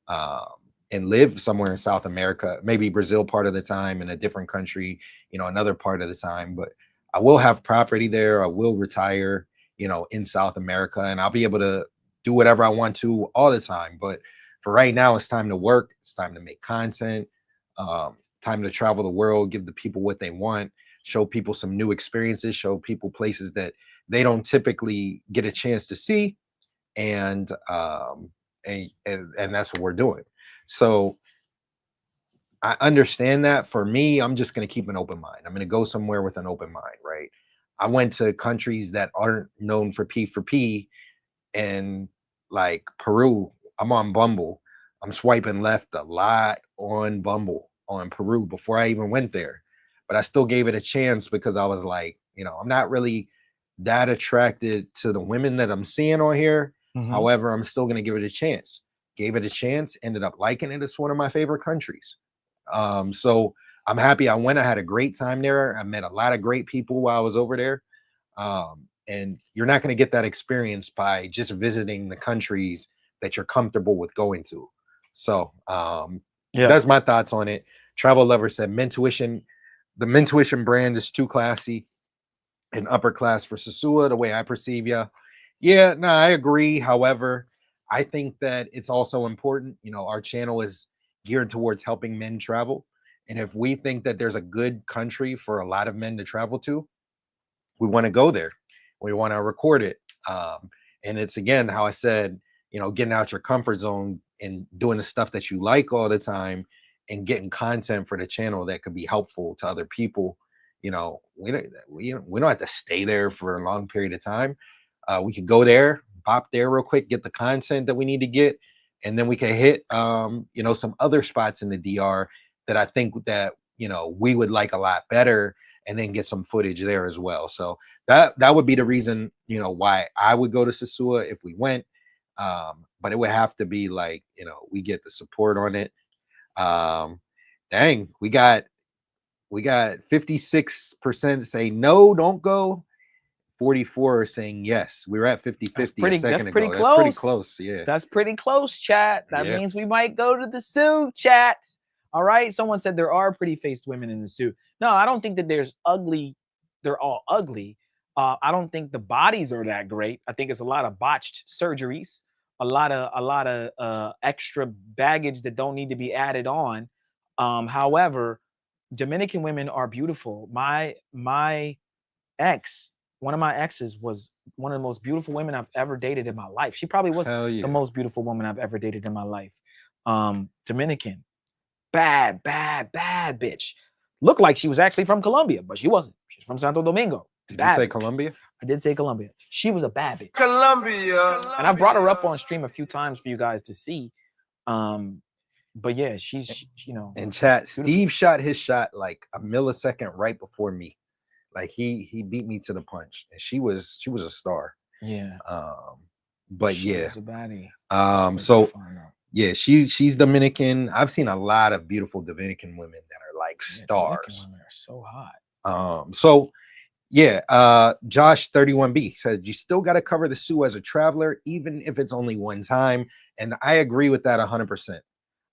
and live somewhere in South America, maybe Brazil part of the time, in a different country, you know, another part of the time. But I will have property there. I will retire, you know, in South America, and I'll be able to do whatever I want to all the time. But for right now, it's time to work. It's time to make content. Time to travel the world, give the people what they want, show people some new experiences, show people places that they don't typically get a chance to see, and that's what we're doing. So I understand that. For me, I'm just going to keep an open mind. I'm going to go somewhere with an open mind, right? I went to countries that aren't known for P, and like Peru, I'm on Bumble. I'm swiping left a lot on Bumble on Peru before I even went there. But I still gave it a chance because I was like, you know, I'm not really that attracted to the women that I'm seeing on here. However, I'm still going to give it a chance. Gave it a chance, ended up liking it. It's one of my favorite countries. So I'm happy I went. I had a great time there. I met a lot of great people while I was over there. And you're not going to get that experience by just visiting the countries that you're comfortable with going to. So that's my thoughts on it. Travel Lover said, mentuition the Mentuition brand is too classy and upper class for Sosua, the way I perceive ya. Yeah, no, I agree. However, I think that it's also important. You know, our channel is geared towards helping men travel. And if we think that there's a good country for a lot of men to travel to, we want to go there. We want to record it. And it's again, how I said, you know, getting out your comfort zone and doing the stuff that you like all the time and getting content for the channel that could be helpful to other people. You know, we don't have to stay there for a long period of time. We could go there, pop there real quick, get the content that we need to get, and then we can hit you know, some other spots in the DR that I think that, you know, we would like a lot better, and then get some footage there as well. So that would be the reason, you know, why I would go to Sosua if we went. But it would have to be like, you know, we get the support on it. Dang, we got 56% say no, don't go. 44 are saying yes. We were at 50-50 a second ago. Pretty That's pretty close. Yeah. That's pretty close, chat. That Yeah. means we might go to the zoo, chat. All right. Someone said there are pretty faced women in the zoo. No, I don't think that there's ugly. They're all ugly. I don't think the bodies are that great. I think it's a lot of botched surgeries, a lot of extra baggage that don't need to be added on. However, Dominican women are beautiful. My ex, one of my exes, was one of the most beautiful women I've ever dated in my life. She probably was the most beautiful woman I've ever dated in my life. Dominican, bad bitch. Looked like she was actually from Colombia, but she wasn't. She's from Santo Domingo. Did you say Colombia? I did say Colombia. She was a bad bitch. Colombia. And I brought her up on stream a few times for you guys to see. But yeah, she's, you know. In chat, Steve shot his shot like a millisecond right before me. Like he beat me to the punch, and she was a star. Yeah. But she yeah. was a baddie. So yeah, she's Dominican. I've seen a lot of beautiful Dominican women that are like stars. Women are so hot. So yeah, Josh 31B said you still got to cover the Sioux as a traveler, even if it's only one time. And I agree with that 100%.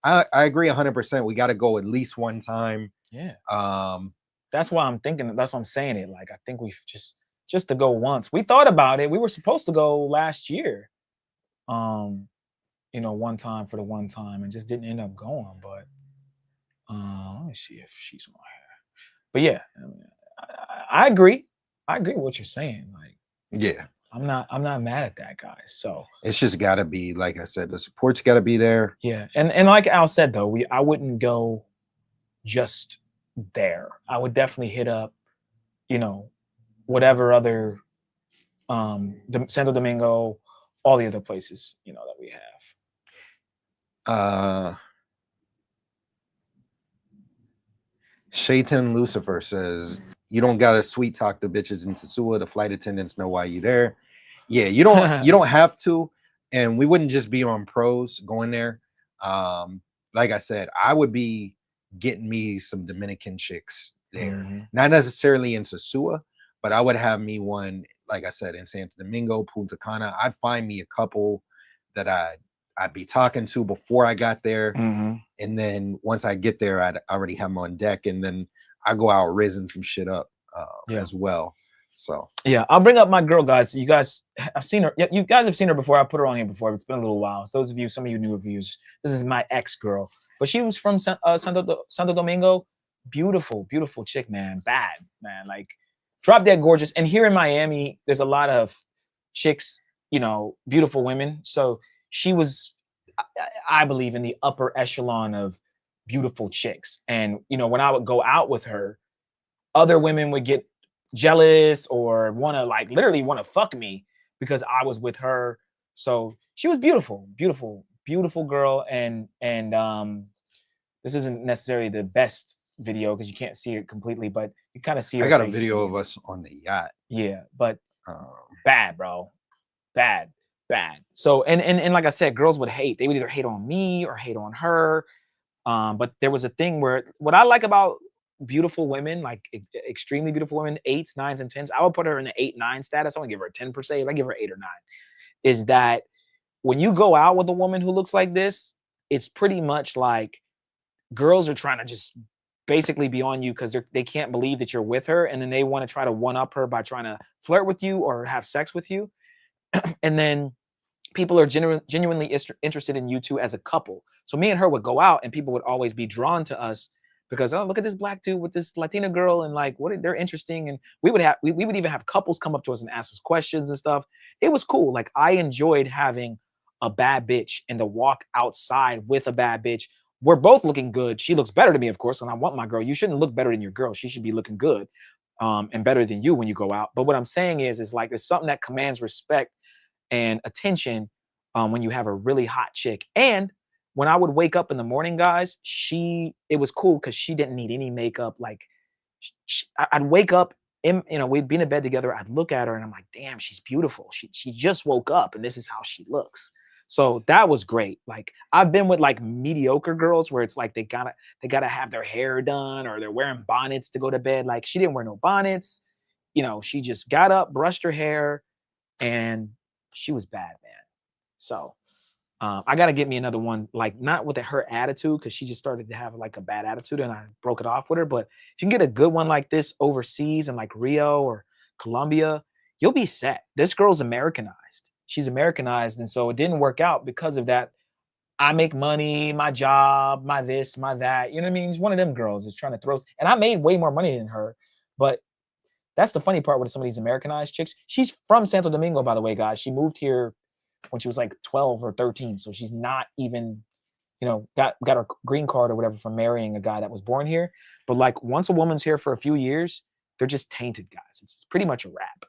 I agree 100%. We got to go at least one time. Yeah. That's why I'm thinking. That's why I'm saying it. Like, I think we've just to go once. We thought about it. We were supposed to go last year. You know, one time for the one time, and just didn't end up going. But let me see if she's on here. But yeah, I mean, I agree. I agree with what you're saying. Like, yeah, I'm not mad at that, guys. So it's just got to be, like I said, the support's got to be there. Yeah, and like Al said though, I wouldn't go just there. I would definitely hit up, you know, whatever other Santo Domingo, all the other places, you know, that we have. Shaitan Lucifer says you don't gotta sweet talk the bitches in Sosua. The flight attendants know why you there. Yeah, you don't have to, and we wouldn't just be on pros going there. Like I said, I would be getting me some Dominican chicks there, not necessarily in Sosua, but I would have me one, like I said, in Santo Domingo, Punta Cana. I'd find me a couple that I'd be talking to before I got there, and then once I get there, I'd already have them on deck, and then I go out rizzing some shit up as well. So yeah, I'll bring up my girl, guys. You guys have seen her. You guys have seen her before. I put her on here before. It's been a little while. So those of you, some of you newer viewers, this is my ex girl, but she was from Santo Domingo. Beautiful chick, man. Bad, man. Like, drop dead gorgeous. And here in Miami, there's a lot of chicks, you know, beautiful women. So she was, I believe, in the upper echelon of beautiful chicks. And, you know, when I would go out with her, other women would get jealous or literally want to fuck me because I was with her. So she was beautiful girl. And this isn't necessarily the best video because you can't see it completely, but you kind of see her. I got a video of us on the yacht. Yeah, but bad, bro. Bad. So and like I said, girls would hate. They would either hate on me or hate on her. But there was a thing where what I like about beautiful women, like extremely beautiful women, 8s, 9s, and 10s, I would put her in the 8, 9 status. I want to give her a 10 per se. If I give her 8 or 9, is that when you go out with a woman who looks like this, it's pretty much like girls are trying to just basically be on you because they can't believe that you're with her, and then they want to try to one up her by trying to flirt with you or have sex with you. And then people are genuinely interested in you two as a couple. So me and her would go out, and people would always be drawn to us because, oh, look at this black dude with this Latina girl, and like, they're interesting. And we would even have couples come up to us and ask us questions and stuff. It was cool. Like, I enjoyed having a bad bitch and to walk outside with a bad bitch. We're both looking good. She looks better to me, of course, and I want my girl. You shouldn't look better than your girl. She should be looking good and better than you when you go out. But what I'm saying is like, there's something that commands respect and attention when you have a really hot chick. And when I would wake up in the morning, guys, it was cool because she didn't need any makeup. Like, I'd wake up, we'd be in a bed together. I'd look at her and I'm like, damn, she's beautiful. She just woke up and this is how she looks. So that was great. Like, I've been with like mediocre girls where it's like they gotta have their hair done or they're wearing bonnets to go to bed. Like, she didn't wear no bonnets. She just got up, brushed her hair, and she was bad, man. So I got to get me another one, like not with her attitude, because she just started to have like a bad attitude and I broke it off with her. But if you can get a good one like this overseas in like Rio or Colombia, you'll be set. This girl's Americanized. She's Americanized. And so it didn't work out because of that. I make money, my job, my this, my that. You know what I mean? It's one of them girls is trying to throw. And I made way more money than her. But that's the funny part with some of these Americanized chicks. She's from Santo Domingo, by the way, guys. She moved here when she was like 12 or 13. So she's not even, got her green card or whatever from marrying a guy that was born here. But like, once a woman's here for a few years, they're just tainted, guys. It's pretty much a wrap.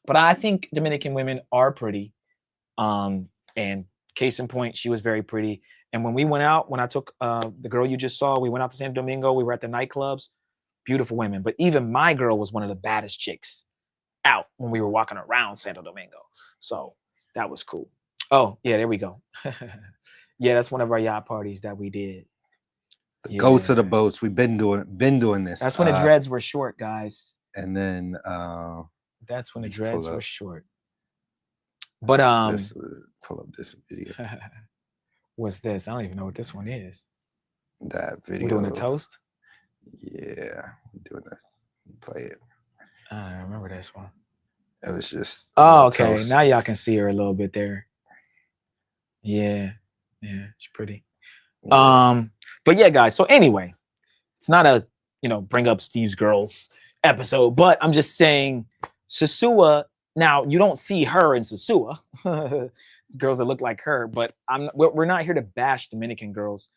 But I think Dominican women are pretty. And case in point, she was very pretty. And when we went out, when I took the girl you just saw, we went out to Santo Domingo. We were at the nightclubs. Beautiful women. But even my girl was one of the baddest chicks out when we were walking around Santo Domingo. So that was cool. Oh, yeah, there we go. Yeah, that's one of our yacht parties that we did. The goats of the boats. We've been doing this. That's when the dreads were short, guys. And then that's when the dreads were short. But pull up this video. What's this? I don't even know what this one is. That video. We're doing a toast? Yeah, we're doing that. Play it. I remember this one. It was just. Oh, okay. Now y'all can see her a little bit there. Yeah, she's pretty. Yeah. But yeah, guys. So anyway, it's not a bring up Steve's girls episode, but I'm just saying, Sosua. Now you don't see her in Sosua, girls that look like her, but we're not here to bash Dominican girls.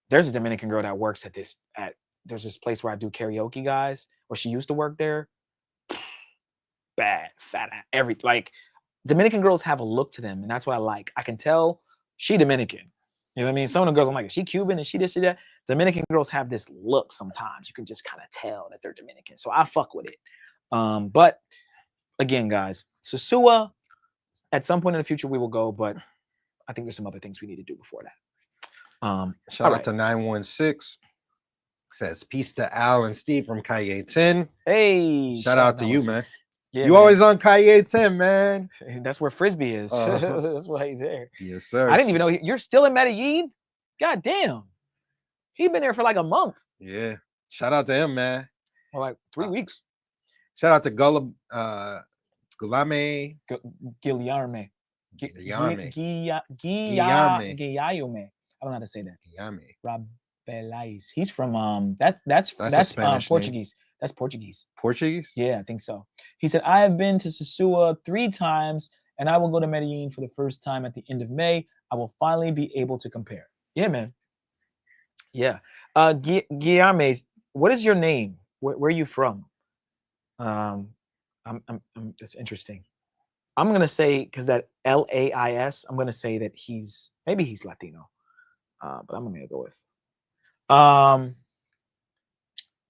There's a Dominican girl that works there's this place where I do karaoke, guys, where she used to work there. Bad, fat, like Dominican girls have a look to them, and that's what I like. I can tell she Dominican. You know what I mean? Some of the girls I'm like, is she Cuban? Is she this, she that? Dominican girls have this look sometimes. You can just kind of tell that they're Dominican. So I fuck with it. But again, guys, Sosua, at some point in the future we will go, but I think there's some other things we need to do before that. Shout out to 916. Says peace to Al and Steve from Calle 10. Hey, shout out to you, man. Yeah, you always on Calle 10, man. That's where Frisbee is. That's why he's there. Yes, sir. I didn't even know you're still in Medellin. God damn, he been there for like a month. Yeah, shout out to him, man. Or like 3 weeks. Shout out to Guillerme. Guillerme. I don't know how to say that. Guillerme. Rabelais. He's from that's Portuguese. Name. That's Portuguese. Portuguese? Yeah, I think so. He said, I have been to Sosua 3 times and I will go to Medellin for the first time at the end of May. I will finally be able to compare. Yeah, man. Yeah. Guillerme, what is your name? Where are you from? That's interesting. I'm gonna say, because that LAIS, I'm gonna say that maybe he's Latino. But I'm gonna go with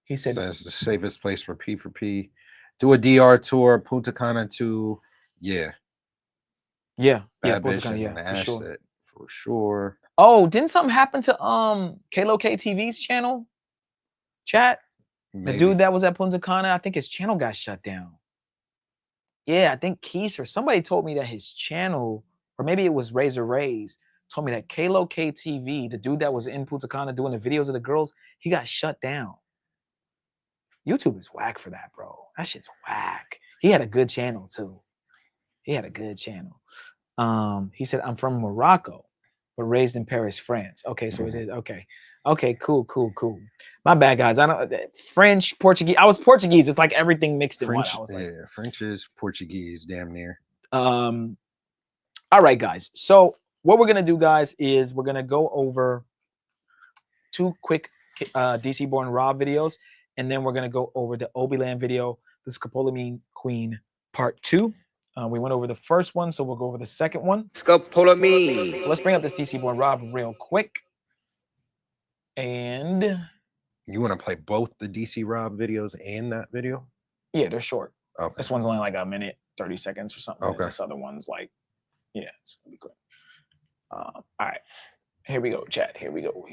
he said says the safest place for P4P. Do a DR tour, Punta Cana too. Yeah. Punta Cana, for sure. Oh, didn't something happen to Klo K TV's channel? Chat? Maybe. The dude that was at Punta Cana, I think his channel got shut down. Yeah, I think Keith or somebody told me that his channel, or maybe it was Razor Rays, told me that Kalo KTV, the dude that was in Punta Cana doing the videos of the girls, he got shut down. YouTube is whack for that, bro. That shit's whack. He had a good channel too. He had a good channel. He said, I'm from Morocco, but raised in Paris, France. Okay, so it is. Okay, cool. My bad, guys. I don't French, Portuguese. I was Portuguese. It's like everything mixed in one. French, I was like, French is Portuguese, damn near. all right, guys. So what we're gonna do, guys, is we're gonna go over 2 quick DC Born Rob videos, and then we're gonna go over the Obiland video. This is Scopolamine Queen Part 2. We went over the first one, so we'll go over the second one. Scopolamine. Let's bring up this DC Born Rob real quick. And you want to play both the DC Rob videos and that video? Yeah, they're short. Okay. This one's only like a minute, 30 seconds or something. Okay. This other one's like, yeah, it's gonna be quick. All right. Here we go, chat. Here we go.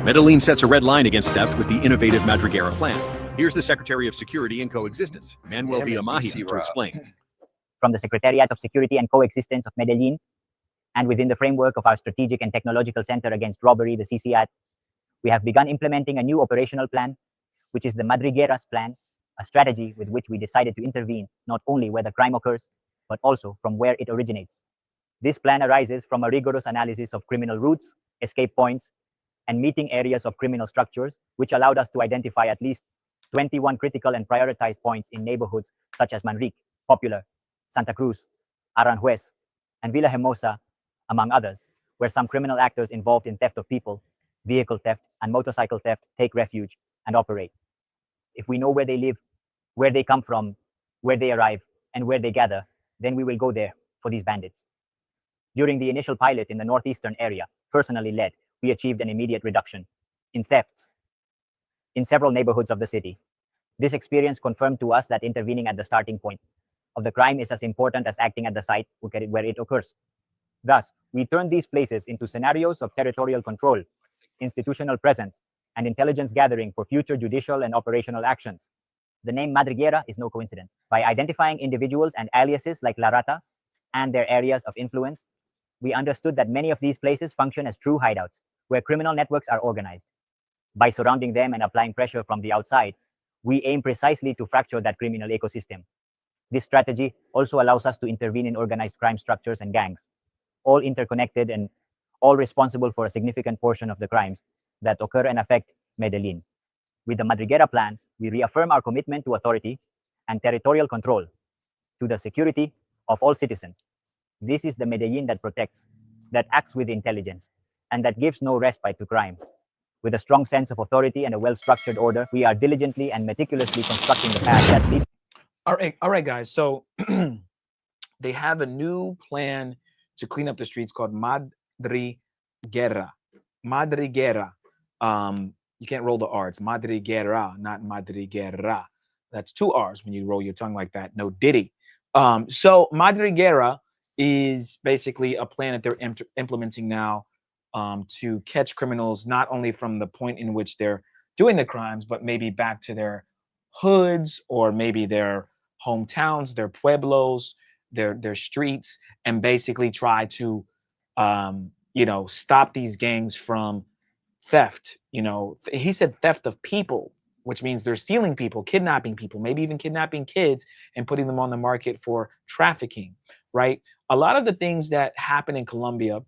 Medellin sets a red line against theft with the innovative Madriguera plan. Here's the Secretary of Security and Coexistence, Manuel Villamaggia, to explain. From the Secretariat of Security and Coexistence of Medellin, and within the framework of our Strategic and Technological Center Against Robbery, the CCAT, we have begun implementing a new operational plan, which is the Madrigueras Plan, a strategy with which we decided to intervene not only where the crime occurs, but also from where it originates. This plan arises from a rigorous analysis of criminal routes, escape points, and meeting areas of criminal structures, which allowed us to identify at least 21 critical and prioritized points in neighborhoods such as Manrique, Popular, Santa Cruz, Aranjuez, and Villa Hermosa, among others, where some criminal actors involved in theft of people, vehicle theft, and motorcycle theft take refuge and operate. If we know where they live, where they come from, where they arrive, and where they gather, then we will go there for these bandits. During the initial pilot in the northeastern area, personally led, we achieved an immediate reduction in thefts in several neighborhoods of the city. This experience confirmed to us that intervening at the starting point of the crime is as important as acting at the site where it occurs. Thus, we turned these places into scenarios of territorial control, institutional presence, and intelligence gathering for future judicial and operational actions. The name Madriguera is no coincidence. By identifying individuals and aliases like La Rata and their areas of influence, we understood that many of these places function as true hideouts, where criminal networks are organized. By surrounding them and applying pressure from the outside, we aim precisely to fracture that criminal ecosystem. This strategy also allows us to intervene in organized crime structures and gangs, all interconnected and all responsible for a significant portion of the crimes that occur and affect Medellin. With the Madriguera plan, we reaffirm our commitment to authority and territorial control, to the security of all citizens. This is the Medellin that protects, that acts with intelligence, and that gives no respite to crime. With a strong sense of authority and a well-structured order, we are diligently and meticulously constructing the path that leads. All right, guys. So they have a new plan to clean up the streets called Madriguera. Madriguera. You can't roll the R. It's Madriguera, not Madriguera. That's 2 R's when you roll your tongue like that. No diddy. So Madriguera is basically a plan that they're implementing now to catch criminals, not only from the point in which they're doing the crimes, but maybe back to their hoods or maybe their hometowns, their pueblos, their streets, and basically try to, stop these gangs from theft. He said theft of people, which means they're stealing people, kidnapping people, maybe even kidnapping kids and putting them on the market for trafficking, right? A lot of the things that happen in Colombia,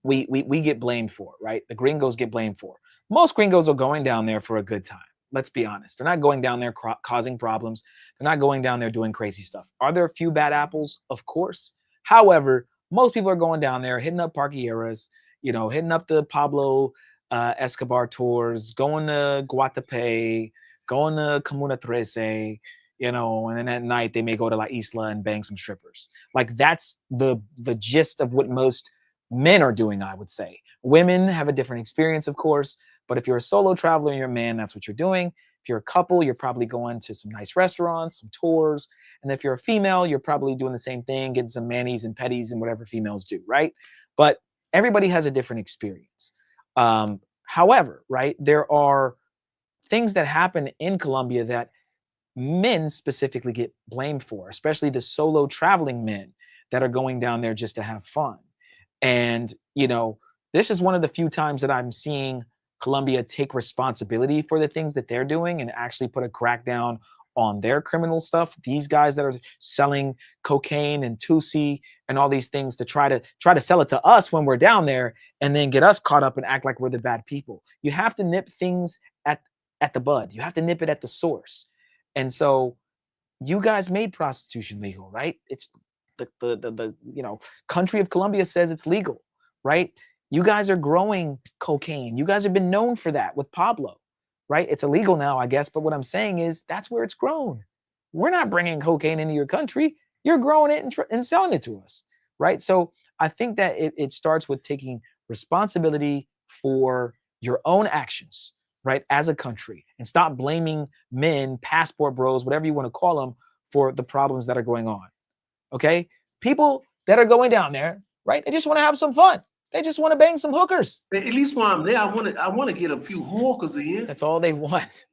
we get blamed for, right? The gringos get blamed for. Most gringos are going down there for a good time. Let's be honest. They're not going down there causing problems. They're not going down there doing crazy stuff. Are there a few bad apples? Of course. However, most people are going down there, hitting up parquilleras, hitting up the Pablo Escobar tours, going to Guatapé, going to Comuna 13, and then at night they may go to La Isla and bang some strippers. Like that's the gist of what most men are doing, I would say. Women have a different experience, of course, but if you're a solo traveler and you're a man, that's what you're doing. If you're a couple, you're probably going to some nice restaurants, some tours. And if you're a female, you're probably doing the same thing, getting some manis and petties and whatever females do, right? But everybody has a different experience. However, right, there are things that happen in Colombia that men specifically get blamed for, especially the solo traveling men that are going down there just to have fun. And, you know, this is one of the few times that I'm seeing Colombia take responsibility for the things that they're doing and actually put a crackdown on their criminal stuff. These guys that are selling cocaine and Tusi and all these things to try to sell it to us when we're down there and then get us caught up and act like we're the bad people. You have to nip things at the bud. You have to nip it at the source. And so you guys made prostitution legal, right? It's the you know, country of Colombia says it's legal, right? You guys are growing cocaine. You guys have been known for that with Pablo, right? It's illegal now, I guess. But what I'm saying is that's where it's grown. We're not bringing cocaine into your country. You're growing it and selling it to us, right? So I think that it starts with taking responsibility for your own actions, right, as a country, and stop blaming men, passport bros, whatever you want to call them, for the problems that are going on. Okay, people that are going down there, right? They just want to have some fun. They just want to bang some hookers. At least while I'm there, I want to get a few hookers in. That's all they want.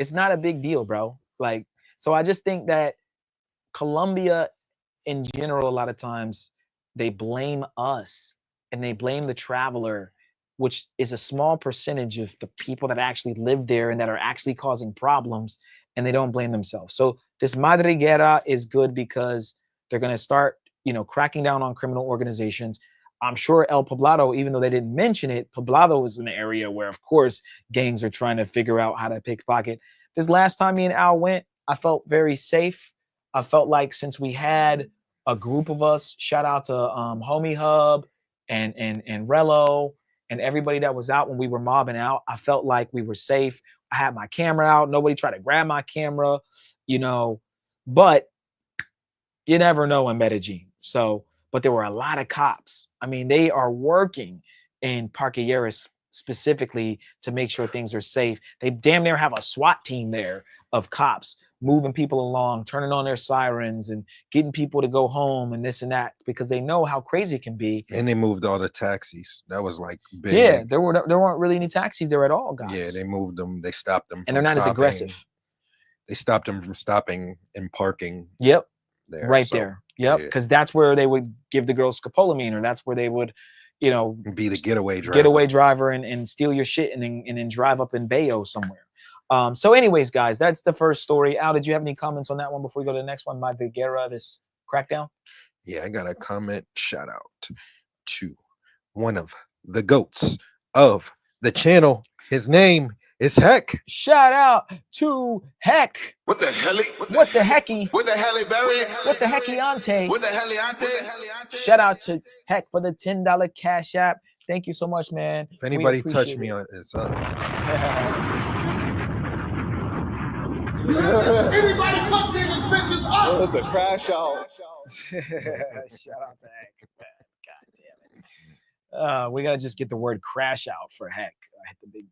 It's not a big deal, bro. Like, so I just think that Colombia, in general, a lot of times they blame us and they blame the traveler, which is a small percentage of the people that actually live there and that are actually causing problems, and they don't blame themselves. So this Madriguera is good because they're going to start, you know, cracking down on criminal organizations. I'm sure El Poblado, even though they didn't mention it, Poblado is an area where, of course, gangs are trying to figure out how to pickpocket. This last time me and Al went, I felt very safe. I felt like since we had a group of us, shout out to Homie Hub and Rello and everybody that was out when we were mobbing out, I felt like we were safe. I had my camera out. Nobody tried to grab my camera, you know, but you never know in Medellin. So, but there were a lot of cops. I mean, they are working in Parquilleras specifically to make sure things are safe. They damn near have a SWAT team there of cops moving people along, turning on their sirens and getting people to go home and this and that, because they know how crazy it can be. And they moved all the taxis. That was like big. Yeah, there weren't really any taxis there at all, guys. Yeah, they moved them. They stopped them. And they're not as aggressive. They stopped them from stopping and parking. Yep. There, right so, there. Yep. Because that's where they would give the girls scopolamine, or that's where they would, you know, be the getaway driver and steal your shit and then drive up in Bayo somewhere. So anyways, guys, that's the first story. Al, did you have any comments on that one before we go to the next one? Madriguera, this crackdown? Yeah, I got a comment. Shout out to one of the goats of the channel. His name is Heck. Shout out to Heck. What the hell? What the hecky? What the hell, Barry? What the hecky-ante? What the hell-ante? Shout out to Heck for the $10 Cash App. Thank you so much, man. If anybody touched me on this, Anybody touch me in this bitch is up. It's a crash out. Shout out to Heck. God damn it. We gotta just get the word crash out for Heck. I hit the big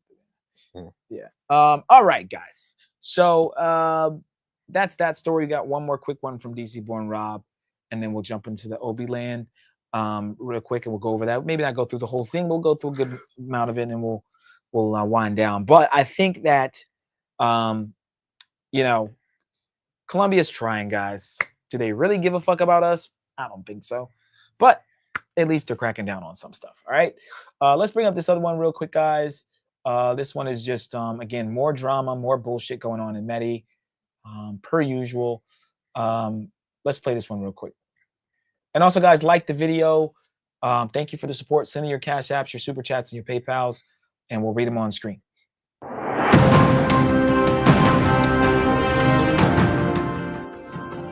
yeah. All right, guys. So that's that story. We got one more quick one from DC Born Rob, and then we'll jump into the Obi land real quick, and we'll go over that. Maybe not go through the whole thing. We'll go through a good amount of it, and we'll wind down. But I think that you know, Colombia's trying, guys. Do they really give a fuck about us? I don't think so. But at least they're cracking down on some stuff. All right. Let's bring up this other one real quick, guys. This one is just, again, more drama, more bullshit going on in Medellin, per usual. Let's play this one real quick. And also, guys, like the video. Thank you for the support. Send me your Cash Apps, your Super Chats, and your PayPals, and we'll read them on screen.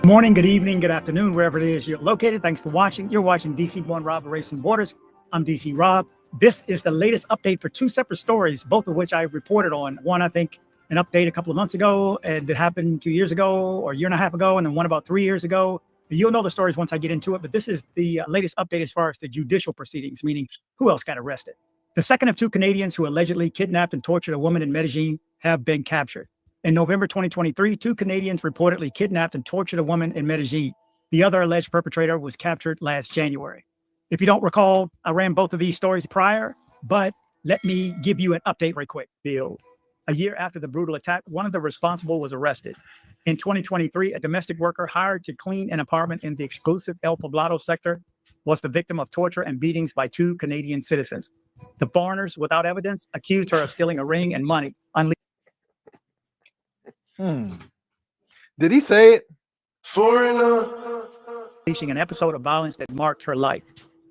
Morning, good evening, good afternoon, wherever it is you're located. Thanks for watching. You're watching DC Born Rob Erasing Borders. I'm DC Rob. This is the latest update for two separate stories, both of which I reported on. One, I think, an update a couple of months ago, and it happened 2 years ago or a year and a half ago, and then one about 3 years ago. You'll know the stories once I get into it, but this is the latest update as far as the judicial proceedings, meaning who else got arrested. The second of two Canadians who allegedly kidnapped and tortured a woman in Medellin have been captured. In November 2023, two Canadians reportedly kidnapped and tortured a woman in Medellin. The other alleged perpetrator was captured last January. If you don't recall, I ran both of these stories prior, but let me give you an update right quick. Bill. A year after the brutal attack, one of the responsible was arrested. In 2023, a domestic worker hired to clean an apartment in the exclusive El Poblado sector was the victim of torture and beatings by 2 Canadian citizens. The foreigners, without evidence, accused her of stealing a ring and money, Did he say it? unleashing an episode of violence that marked her life.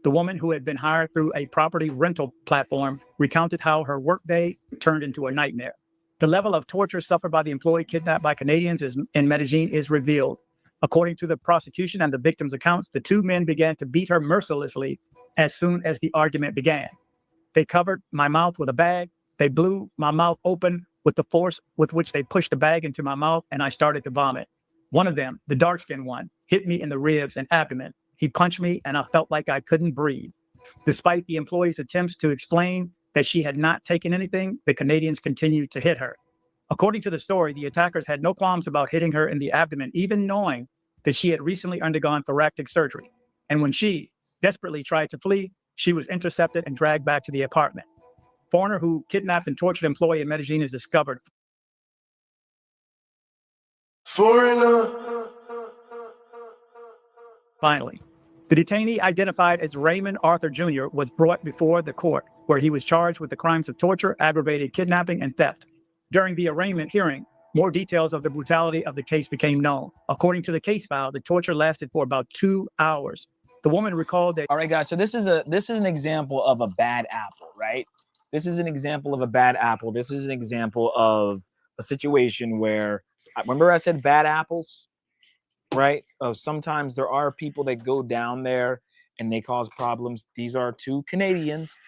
The woman, who had been hired through a property rental platform, recounted how her workday turned into a nightmare. The level of torture suffered by the employee kidnapped by Canadians in Medellin is revealed. According to the prosecution and the victim's accounts, the 2 men began to beat her mercilessly as soon as the argument began. They covered my mouth with a bag. They blew my mouth open with the force with which they pushed the bag into my mouth, and I started to vomit. One of them, the dark-skinned one, hit me in the ribs and abdomen. He punched me, and I felt like I couldn't breathe. Despite the employee's attempts to explain that she had not taken anything, the Canadians continued to hit her. According to the story, the attackers had no qualms about hitting her in the abdomen, even knowing that she had recently undergone thoracic surgery. And when she desperately tried to flee, she was intercepted and dragged back to the apartment. Foreigner who kidnapped and tortured employee in Medellin is discovered. Finally, the detainee, identified as Raymond Arthur Jr., was brought before the court, where he was charged with the crimes of torture, aggravated kidnapping, and theft. During the arraignment hearing, more details of the brutality of the case became known. According to the case file, the torture lasted for about 2 hours. The woman recalled that. All right, guys. So this is an example of a bad apple, right? This is an example of a bad apple. This is an example of a situation where, remember I said bad apples, right? Sometimes there are people that go down there and they cause problems. These are 2 Canadians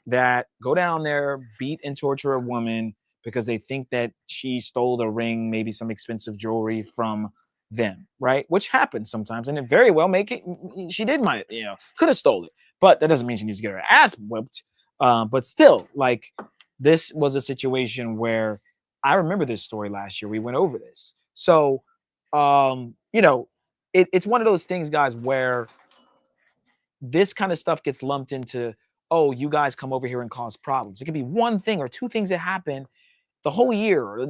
that go down there, beat and torture a woman because they think that she stole a ring, maybe some expensive jewelry from them, right? Which happens sometimes, and it very well she did could have stole it, but that doesn't mean she needs to get her ass whipped. But still, like, this was a situation where I remember this story last year. We went over this. So, it's one of those things, guys, where this kind of stuff gets lumped into, oh, you guys come over here and cause problems. It could be 1 thing or 2 things that happen the whole year, and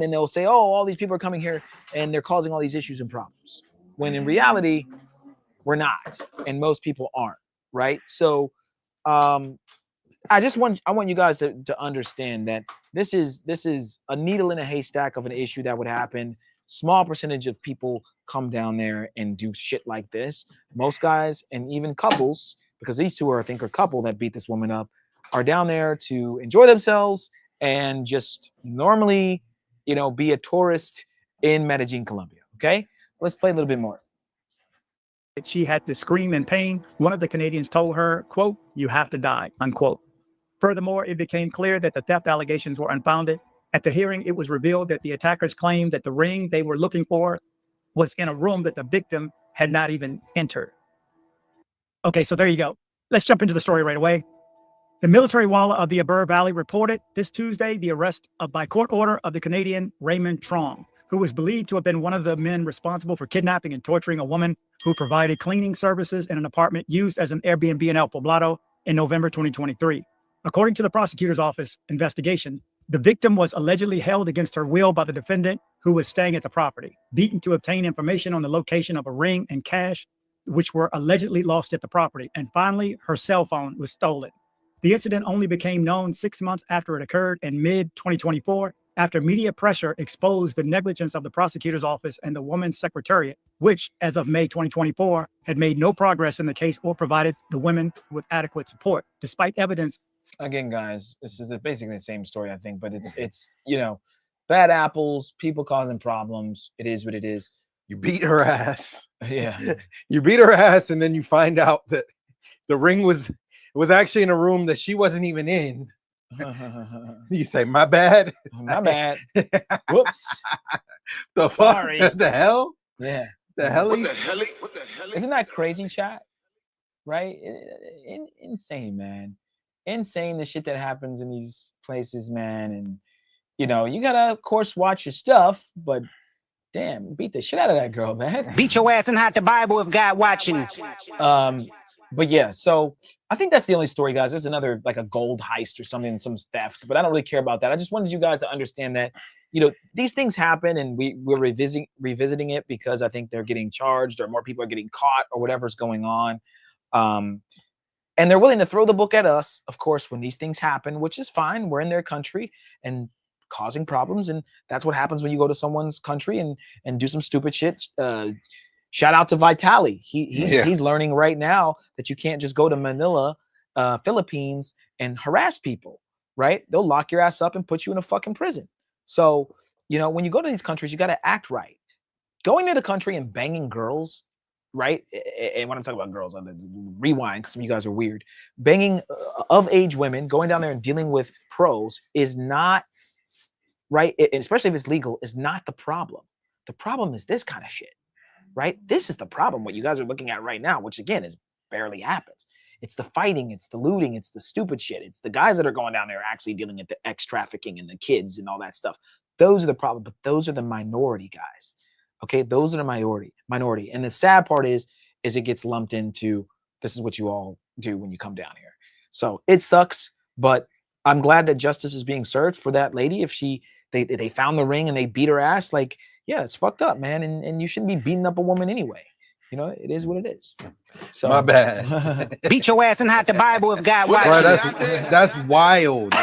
then they'll say, oh, all these people are coming here and they're causing all these issues and problems. When in reality, we're not, and most people aren't, right? So I want you guys to understand that this is a needle in a haystack of an issue that would happen. Small percentage of people come down there and do shit like this. Most guys, and even couples, because these 2 are, I think, a couple that beat this woman up, are down there to enjoy themselves and just normally, be a tourist in Medellin, Colombia. Okay, let's play a little bit more. She had to scream in pain. One of the Canadians told her, quote, "You have to die," unquote. Furthermore, it became clear that the theft allegations were unfounded. At the hearing, it was revealed that the attackers claimed that the ring they were looking for was in a room that the victim had not even entered. Okay, so there you go. Let's jump into the story right away. The military walla of the Aber Valley reported this Tuesday the arrest by court order of the Canadian Raymond Trong, who was believed to have been one of the men responsible for kidnapping and torturing a woman who provided cleaning services in an apartment used as an Airbnb in El Poblado in November 2023. According to the prosecutor's office investigation, the victim was allegedly held against her will by the defendant, who was staying at the property, beaten to obtain information on the location of a ring and cash, which were allegedly lost at the property. And finally, her cell phone was stolen. The incident only became known 6 months after it occurred in mid-2024, after media pressure exposed the negligence of the prosecutor's office and the woman's secretariat, which, as of May 2024, had made no progress in the case or provided the women with adequate support, despite evidence. Again, guys, this is basically the same story, I think, but it's bad apples, people causing problems. It is what it is. You beat her ass. Yeah. You beat her ass, and then you find out that the ring was actually in a room that she wasn't even in. You say, my bad. My bad. Whoops. Sorry. Fuck? The hell? Yeah. The hell? What the hell? Isn't that crazy, chat? Right? Insane, man. Insane, the shit that happens in these places, man. And you gotta, of course, watch your stuff, but damn, beat the shit out of that girl, man. Beat your ass and hide the Bible if God watching. But yeah, so I think that's the only story, guys. There's another like a gold heist or something, some theft, but I don't really care about that. I just wanted you guys to understand that, you know, these things happen, and we're revisiting it because I think they're getting charged or more people are getting caught or whatever's going on. And they're willing to throw the book at us, of course, when these things happen, which is fine. We're in their country and causing problems, and that's what happens when you go to someone's country and do some stupid shit. Shout out to Vitali. He's learning right now that you can't just go to Manila, Philippines, and harass people, right? They'll lock your ass up and put you in a fucking prison. So, you know, when you go to these countries, you got to act right. Going to the country and banging girls, right? And when I'm talking about girls, rewind, because some of you guys are weird. Banging of age women, going down there and dealing with pros is not right, especially if it's legal, is not the problem. The problem is this kind of shit. Right? This is the problem, what you guys are looking at right now, which again is barely happens. It's the fighting, it's the looting, it's the stupid shit. It's the guys that are going down there actually dealing with the X trafficking and the kids and all that stuff. Those are the problem, but those are the minority guys. Okay, those are the minority. And the sad part is it gets lumped into this is what you all do when you come down here. So it sucks, but I'm glad that justice is being served for that lady. If they found the ring and they beat her ass, like, yeah, it's fucked up, man. And you shouldn't be beating up a woman anyway. You know, it is what it is. So my bad. Beat your ass and hide the Bible if God watches. Bro, that's wild.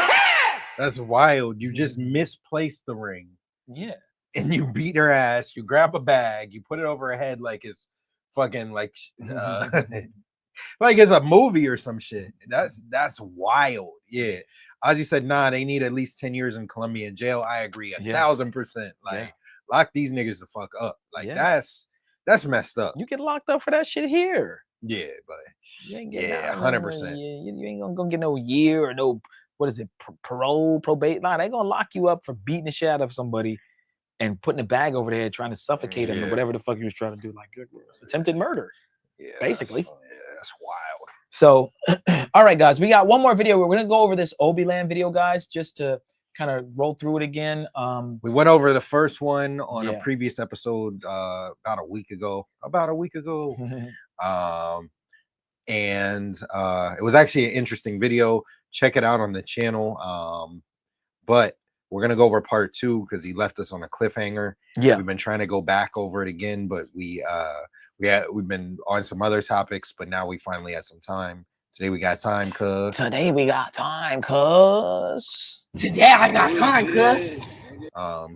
That's wild. You just misplaced the ring. Yeah. And you beat her ass. You grab a bag. You put it over her head like it's fucking like like it's a movie or some shit. That's wild. Yeah. Ozzy said, nah, they need at least 10 years in Colombian jail. I agree 1,000%. Like, lock these niggas the fuck up. Like, that's messed up. You get locked up for that shit here. Yeah, but you ain't getting 100%. You ain't gonna get no year or no, what is it, parole, probate. Nah, they gonna lock you up for beating the shit out of somebody and putting a bag over their head trying to suffocate him or whatever the fuck he was trying to do. Like, it's attempted murder, basically. That's wild. So, all right, guys, we got one more video. We're gonna go over this Obiland video, guys, just to kind of roll through it again. We went over the first one on a previous episode about a week ago. And it was actually an interesting video. Check it out on the channel. But we're gonna go over part 2 because he left us on a cliffhanger. Yeah, we've been trying to go back over it again, but we've been on some other topics, but now we finally had some time. Today we got time, cuz. Today I got time, cuz.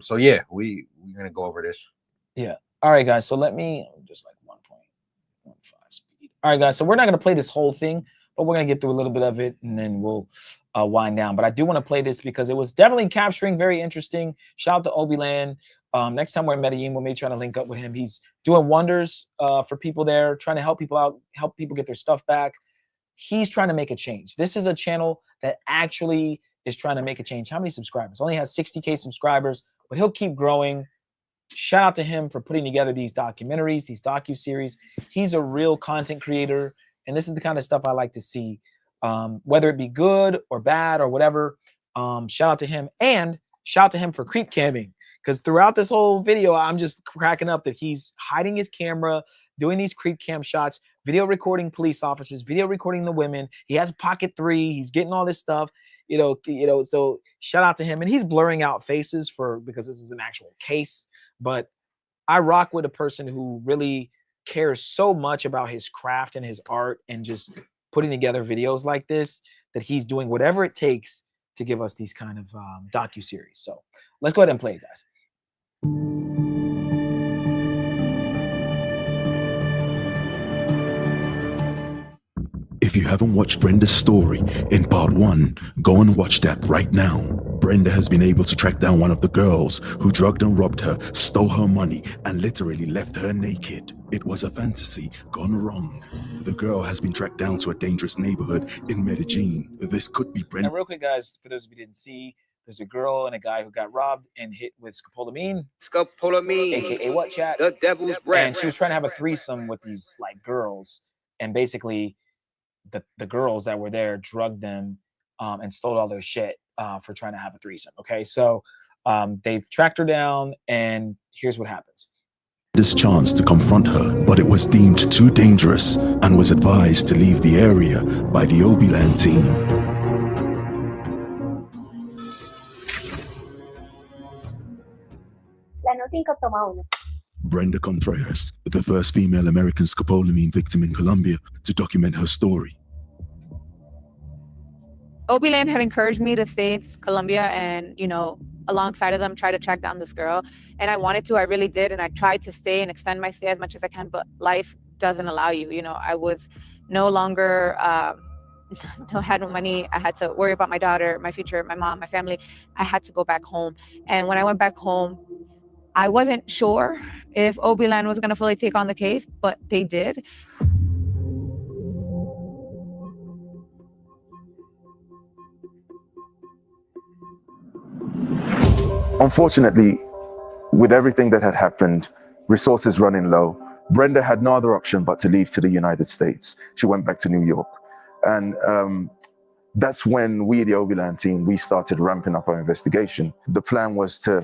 So yeah, we're gonna go over this. Yeah. All right, guys. So let me just like 1.15 speed. All right, guys. So we're not gonna play this whole thing, but we're gonna get through a little bit of it and then we'll wind down. But I do want to play this because it was definitely capturing, very interesting. Shout out to Obiland. Next time we're in Medellin, we may try to link up with him. He's doing wonders for people there, trying to help people out, help people get their stuff back. He's trying to make a change. This is a channel that actually is trying to make a change. How many subscribers? Only has 60K subscribers, but he'll keep growing. Shout out to him for putting together these documentaries, these docu-series. He's a real content creator, and this is the kind of stuff I like to see, whether it be good or bad or whatever. Shout out to him, and shout out to him for creep camming, because throughout this whole video, I'm just cracking up that he's hiding his camera, doing these creep cam shots, video recording police officers, video recording the women. He has Pocket 3. He's getting all this stuff, you know. So shout out to him, and he's blurring out faces because this is an actual case. But I rock with a person who really cares so much about his craft and his art and just putting together videos like this, that he's doing whatever it takes to give us these kind of docu-series. So let's go ahead and play it, guys. If you haven't watched Brenda's story in part 1, go and watch that right now. Brenda has been able to track down one of the girls who drugged and robbed her, stole her money, and literally left her naked. It was a fantasy gone wrong. The girl has been tracked down to a dangerous neighborhood in Medellin. This could be Brenda. And real quick, guys, for those of you who didn't see, there's a girl and a guy who got robbed and hit with scopolamine. Scopolamine. AKA what, chat? The devil's breath. And she was trying to have a threesome with these like girls, and basically the girls that were there drugged them and stole all their shit for trying to have a threesome. Okay, so they've tracked her down, and here's what happens. this chance to confront her, but it was deemed too dangerous and was advised to leave the area by the Obiland team. Brenda Contreras, the first female American scopolamine victim in Colombia, to document her story. Obiland had encouraged me to stay in Colombia and, alongside of them, try to track down this girl. And I wanted to, I really did. And I tried to stay and extend my stay as much as I can, but life doesn't allow you. I was no longer, had no money. I had to worry about my daughter, my future, my mom, my family. I had to go back home. And when I went back home, I wasn't sure if Obiland was going to fully take on the case, but they did. Unfortunately, with everything that had happened, resources running low, Brenda had no other option but to leave to the United States. She went back to New York. And that's when we, the Obiland team, we started ramping up our investigation. The plan was to,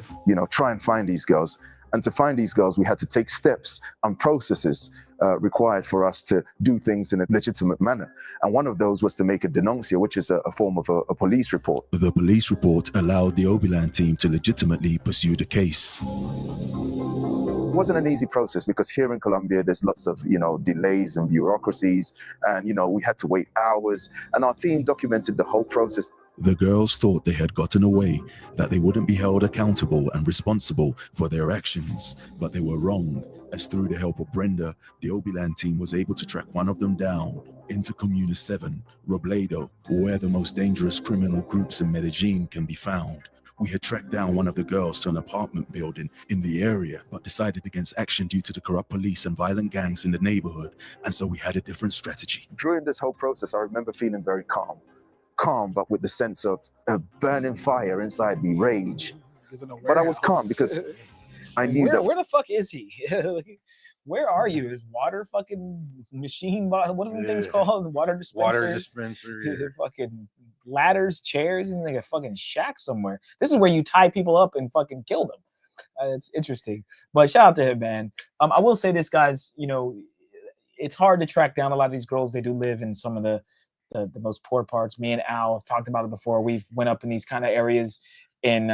try and find these girls. And to find these girls, we had to take steps and processes required for us to do things in a legitimate manner. And one of those was to make a denuncia, which is a form of a police report. The police report allowed the Obiland team to legitimately pursue the case. It wasn't an easy process because here in Colombia, there's lots of, delays and bureaucracies. And, we had to wait hours. And our team documented the whole process. The girls thought they had gotten away, that they wouldn't be held accountable and responsible for their actions, but they were wrong, as through the help of Brenda, the Obiland team was able to track one of them down into Comuna 7, Robledo, where the most dangerous criminal groups in Medellin can be found. We had tracked down one of the girls to an apartment building in the area, but decided against action due to the corrupt police and violent gangs in the neighborhood, and so we had a different strategy. During this whole process, I remember feeling very calm, but with the sense of a burning fire inside me, rage. But I was calm because I knew where the fuck is he? Where are you? Is water fucking machine? What are the things called? Water dispensers? Water dispenser. Yeah. Fucking ladders, chairs, and like a fucking shack somewhere. This is where you tie people up and fucking kill them. It's interesting. But shout out to him, man. I will say this, guys. It's hard to track down a lot of these girls. They do live in some of the most poor parts. Me and Al have talked about it before. We've went up in these kind of areas in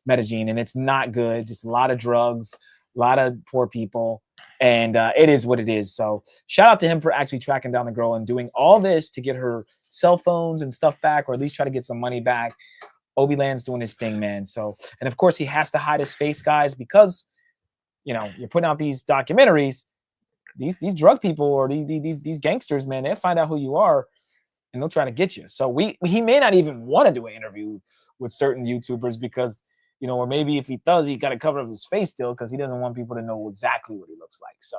Medellin, and it's not good. Just a lot of drugs, a lot of poor people, and it is what it is. So shout out to him for actually tracking down the girl and doing all this to get her cell phones and stuff back, or at least try to get some money back. Obiland's doing his thing, man. So, and of course he has to hide his face, guys, because you're putting out these documentaries. These drug people or these gangsters, man, they'll find out who you are. And they'll try to get you. So he may not even want to do an interview with certain YouTubers because, or maybe if he does, he got to cover up his face still because he doesn't want people to know exactly what he looks like. So,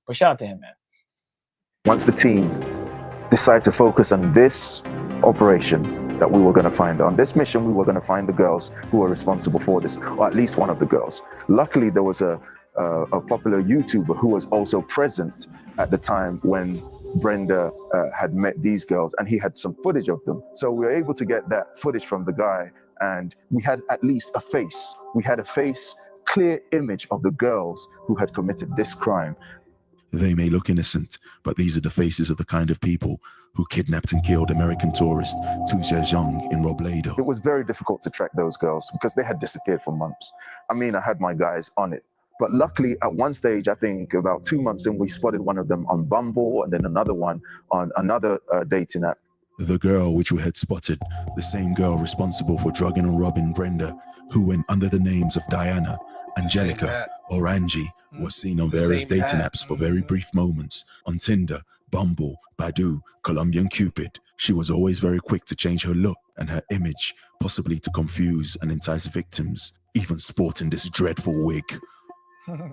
but shout out to him, man. Once the team decided to focus on this operation that we were going to find, on this mission, we were going to find the girls who were responsible for this, or at least one of the girls. Luckily, there was a popular YouTuber who was also present at the time when Brenda had met these girls, and he had some footage of them. So we were able to get that footage from the guy, and we had at least a face. We had a face, clear image of the girls who had committed this crime. They may look innocent, but these are the faces of the kind of people who kidnapped and killed American tourist Tu Zhejiang in Robledo. It was very difficult to track those girls because they had disappeared for months. I mean, I had my guys on it. But luckily, at one stage, I think about 2 months in, we spotted one of them on Bumble and then another one on another dating app. The girl which we had spotted, the same girl responsible for drugging and robbing Brenda, who went under the names of Diana, Angelica, or Angie, was seen on various dating apps for very brief moments on Tinder, Bumble, Badoo, Colombian Cupid. She was always very quick to change her look and her image, possibly to confuse and entice victims, even sporting this dreadful wig.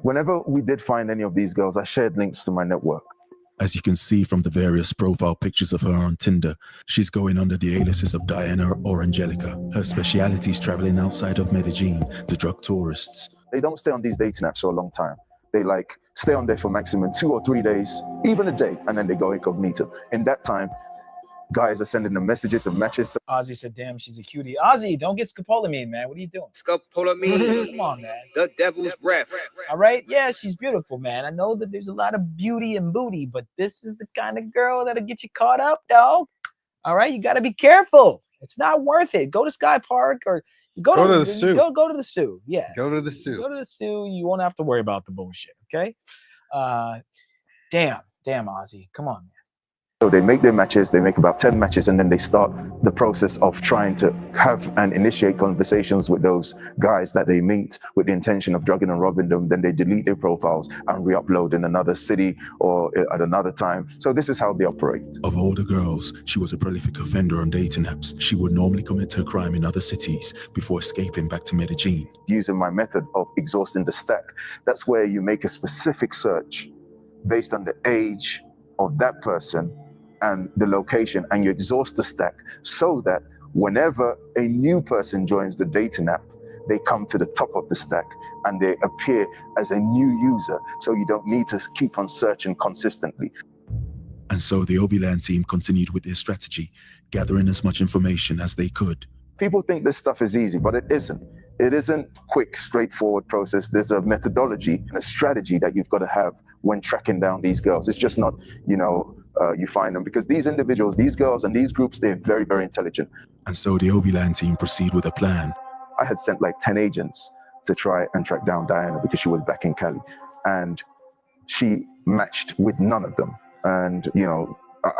Whenever we did find any of these girls, I shared links to my network. As you can see from the various profile pictures of her on Tinder, she's going under the aliases of Diana or Angelica. Her speciality is traveling outside of Medellin to drug tourists. They don't stay on these dating apps for a long time. They stay on there for maximum 2 or 3 days, even a day, and then they go incognito. In that time, Guys are sending them messages and matches. Ozzy said, damn, she's a cutie. Ozzy, don't get scopolamine, man. What are you doing? Scopolamine. Come on, man. The devil's breath. All right? Yeah, she's beautiful, man. I know that there's a lot of beauty and booty, but this is the kind of girl that'll get you caught up, dog. All right? You got to be careful. It's not worth it. Go to Sky Park or go to the zoo. Go to the zoo. Yeah. Go to the zoo. Go to the zoo. You won't have to worry about the bullshit, okay? Damn, Ozzy. Come on, man. So they make their matches, they make about 10 matches, and then they start the process of trying to have and initiate conversations with those guys that they meet with the intention of drugging and robbing them. Then they delete their profiles and re-upload in another city or at another time. So this is how they operate. Of all the girls, she was a prolific offender on dating apps. She would normally commit her crime in other cities before escaping back to Medellin. Using my method of exhausting the stack, that's where you make a specific search based on the age of that person and the location, and you exhaust the stack so that whenever a new person joins the dating app, they come to the top of the stack and they appear as a new user, so you don't need to keep on searching consistently. And so the Obiland team continued with their strategy, gathering as much information as they could. People think this stuff is easy, but it isn't. It isn't quick, straightforward process. There's a methodology and a strategy that you've got to have when tracking down these girls. It's just not, you find them, because these individuals, these girls and these groups, they're very, very intelligent. And so the Obiland team proceed with a plan. I had sent like 10 agents to try and track down Diana because she was back in Cali, and she matched with none of them. And,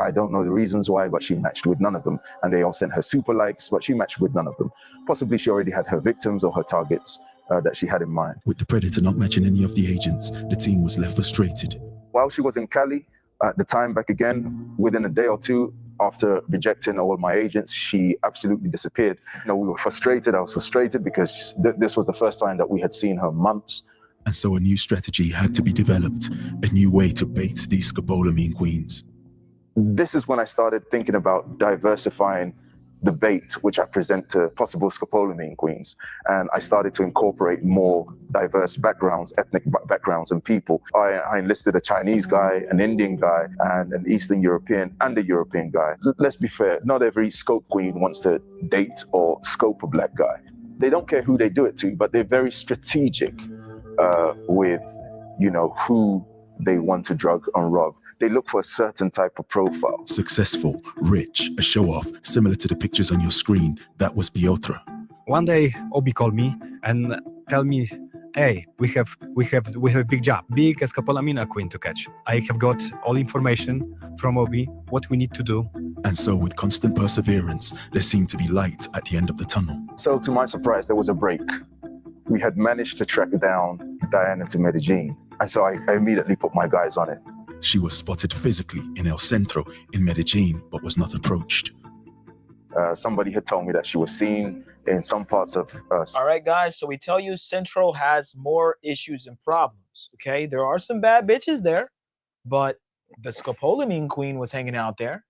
I don't know the reasons why, but she matched with none of them. And they all sent her super likes, but she matched with none of them. Possibly she already had her victims or her targets that she had in mind. With the predator not matching any of the agents, the team was left frustrated. While she was in Cali, at the time back again, within a day or two after rejecting all my agents, she absolutely disappeared. We were frustrated. I was frustrated because this was the first time that we had seen her months. And so a new strategy had to be developed, a new way to bait these scopolamine queens. This is when I started thinking about diversifying the bait which I present to possible scopolamine queens. And I started to incorporate more diverse backgrounds, ethnic backgrounds and people. I enlisted a Chinese guy, an Indian guy, and an Eastern European and a European guy. Let's be fair, not every scope queen wants to date or scope a black guy. They don't care who they do it to, but they're very strategic with, who they want to drug and rob. They look for a certain type of profile. Successful, rich, a show-off, similar to the pictures on your screen. That was Piotra. One day, Obi called me and tell me, hey, we have a big job, big scopolamine queen to catch. I have got all information from Obi, what we need to do. And so with constant perseverance, there seemed to be light at the end of the tunnel. So to my surprise, there was a break. We had managed to track down Diana to Medellin. And so I immediately put my guys on it. She was spotted physically in El Centro in Medellin, but was not approached. Somebody had told me that she was seen in some parts of... All right, guys, so we tell you Centro has more issues and problems, okay? There are some bad bitches there, but the scopolamine queen was hanging out there,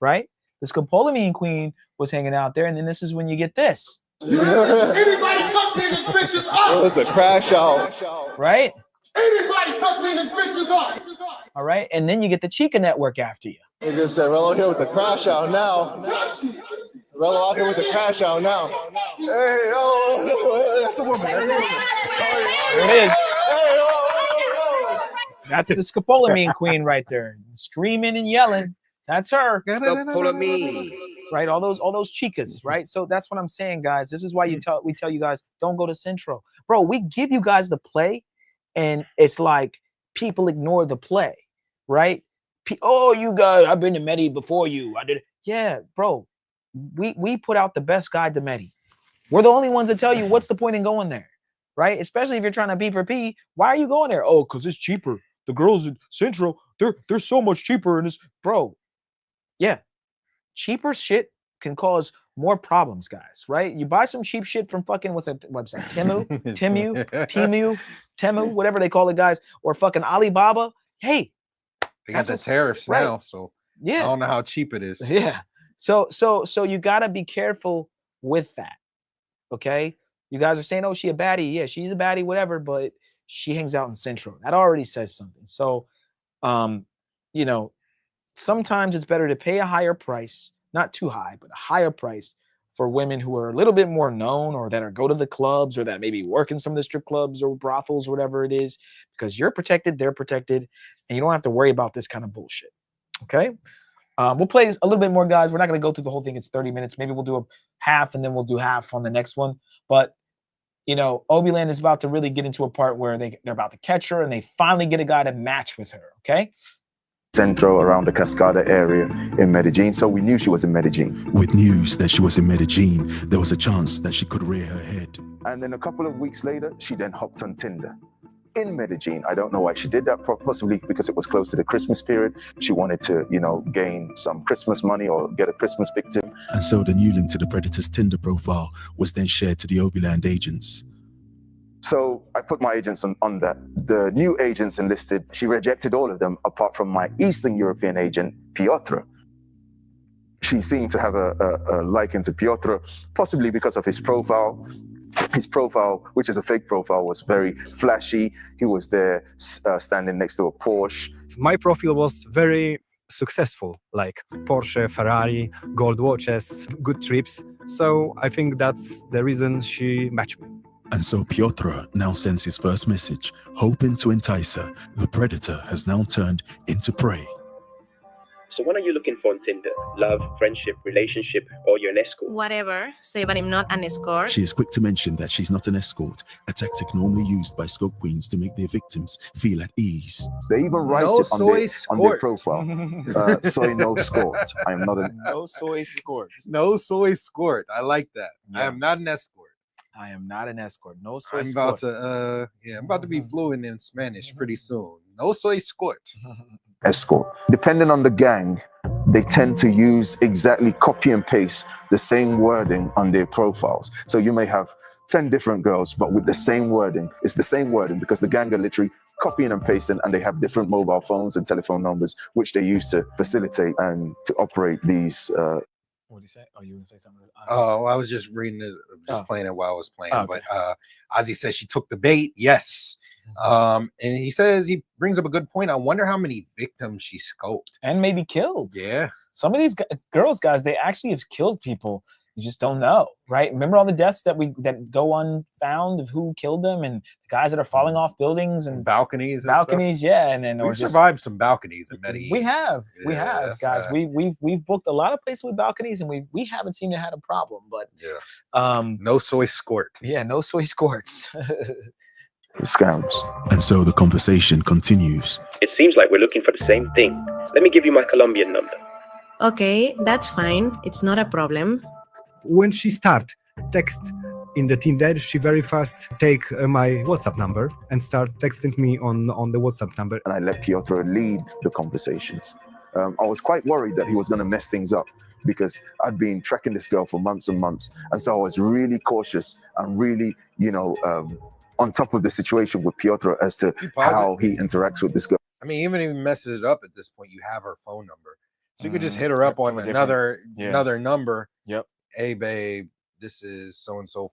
right? The scopolamine queen was hanging out there, and then this is when you get this. Anybody touch me, this bitch is up. Oh, it's a crash out. Right? Anybody touch me, this bitch is up. All right, and then you get the Chica Network after you. Nigga said, Rello here with the crash out now. Rello out here with the crash out now. Hey, oh, that's a woman. That's a woman. There it is. That's the scopolamine queen right there, screaming and yelling. That's her. Scopolamine. Right, all those chicas, right? So that's what I'm saying, guys. This is why we tell you guys, don't go to Centro. Bro, we give you guys the play, and it's like people ignore the play, right? Oh, you guys, I've been to Medi before you. I did. Yeah, bro. We put out the best guide to Medi. We're the only ones that tell you what's the point in going there, right? Especially if you're trying to P for P. Why are you going there? Oh, because it's cheaper. The girls in Central, they're so much cheaper. And it's, bro, yeah. Cheaper shit can cause more problems, guys, right? You buy some cheap shit from fucking, what's that website? Temu, whatever they call it, guys, or fucking Alibaba. Hey, they got the tariffs now, so yeah, I don't know how cheap it is. Yeah, so you gotta be careful with that. Okay, you guys are saying, oh, she a baddie. Yeah, she's a baddie, whatever, but she hangs out in Central. That already says something. So, sometimes it's better to pay a higher price not too high, but a higher price for women who are a little bit more known or that are go to the clubs or that maybe work in some of the strip clubs or brothels or whatever it is, because you're protected, they're protected, and you don't have to worry about this kind of bullshit. Okay. We'll play a little bit more, guys. We're not going to go through the whole thing. It's 30 minutes. Maybe we'll do a half and then we'll do half on the next one. But, you know, Obiland is about to really get into a part where they're about to catch her and they finally get a guy to match with her. Okay. Centro around the Cascada area in Medellin. So we knew she was in Medellin. With news that she was in Medellin, there was a chance that she could rear her head. And then a couple of weeks later, she then hopped on Tinder in Medellin. I don't know why she did that, possibly because it was close to the Christmas period. She wanted to, you know, gain some Christmas money or get a Christmas victim. And so the new link to the predator's Tinder profile was then shared to the Obiland agents. So I put my agents on that. The new agents enlisted, she rejected all of them apart from my Eastern European agent, Piotr. She seemed to have a liking to Piotr, possibly because of his profile. His profile, which is a fake profile, was very flashy. He was there standing next to a Porsche. My profile was very successful, like Porsche, Ferrari, gold watches, good trips. So I think that's the reason she matched me. And so Piotr now sends his first message, hoping to entice her. The predator has now turned into prey. So what are you looking for on Tinder? Love, friendship, relationship, or you're an escort? Whatever. Say, but I'm not an escort. She is quick to mention that she's not an escort, a tactic normally used by scope queens to make their victims feel at ease. They even write it on their profile. Soy no escort. I am not an... No soy escort. No soy escort. I like that. Yeah. I am not an escort. I am not an escort. No soy I'm escort. I'm about to be fluent in Spanish pretty soon. No soy escort. Escort. Depending on the gang, they tend to use exactly copy and paste the same wording on their profiles. So you may have 10 different girls, but with the same wording. It's the same wording because the gang are literally copying and pasting, and they have different mobile phones and telephone numbers, which they use to facilitate and to operate these. What did you say? Oh, you were going to say something? Oh, I was just reading it, just playing it while I was playing. Oh, okay. But Ozzy says she took the bait. Yes. And he says, he brings up a good point. I wonder how many victims she scoped and maybe killed. Yeah. Some of these girls, guys, they actually have killed people. You just don't know, right? Remember all the deaths that go unfound of who killed them, and the guys that are falling off buildings and balconies. Yeah, and then we've survived some balconies in Medellin. We have, guys. We've booked a lot of places with balconies, and we haven't seemed to have a problem. But no soy escort. Yeah, no soy escorts. Scams. And so the conversation continues. It seems like we're looking for the same thing. Let me give you my Colombian number. Okay, that's fine. It's not a problem. When she start text in the Tinder, she very fast take my WhatsApp number and start texting me on the WhatsApp number. And I let Piotr lead the conversations. I was quite worried that he was going to mess things up because I'd been tracking this girl for months and months. And so I was really cautious and really, on top of the situation with Piotr as to how he interacts with this girl. I mean, even if he messes it up at this point, you have her phone number. So you could just hit her up on another number. Yep. Hey, babe, this is so-and-so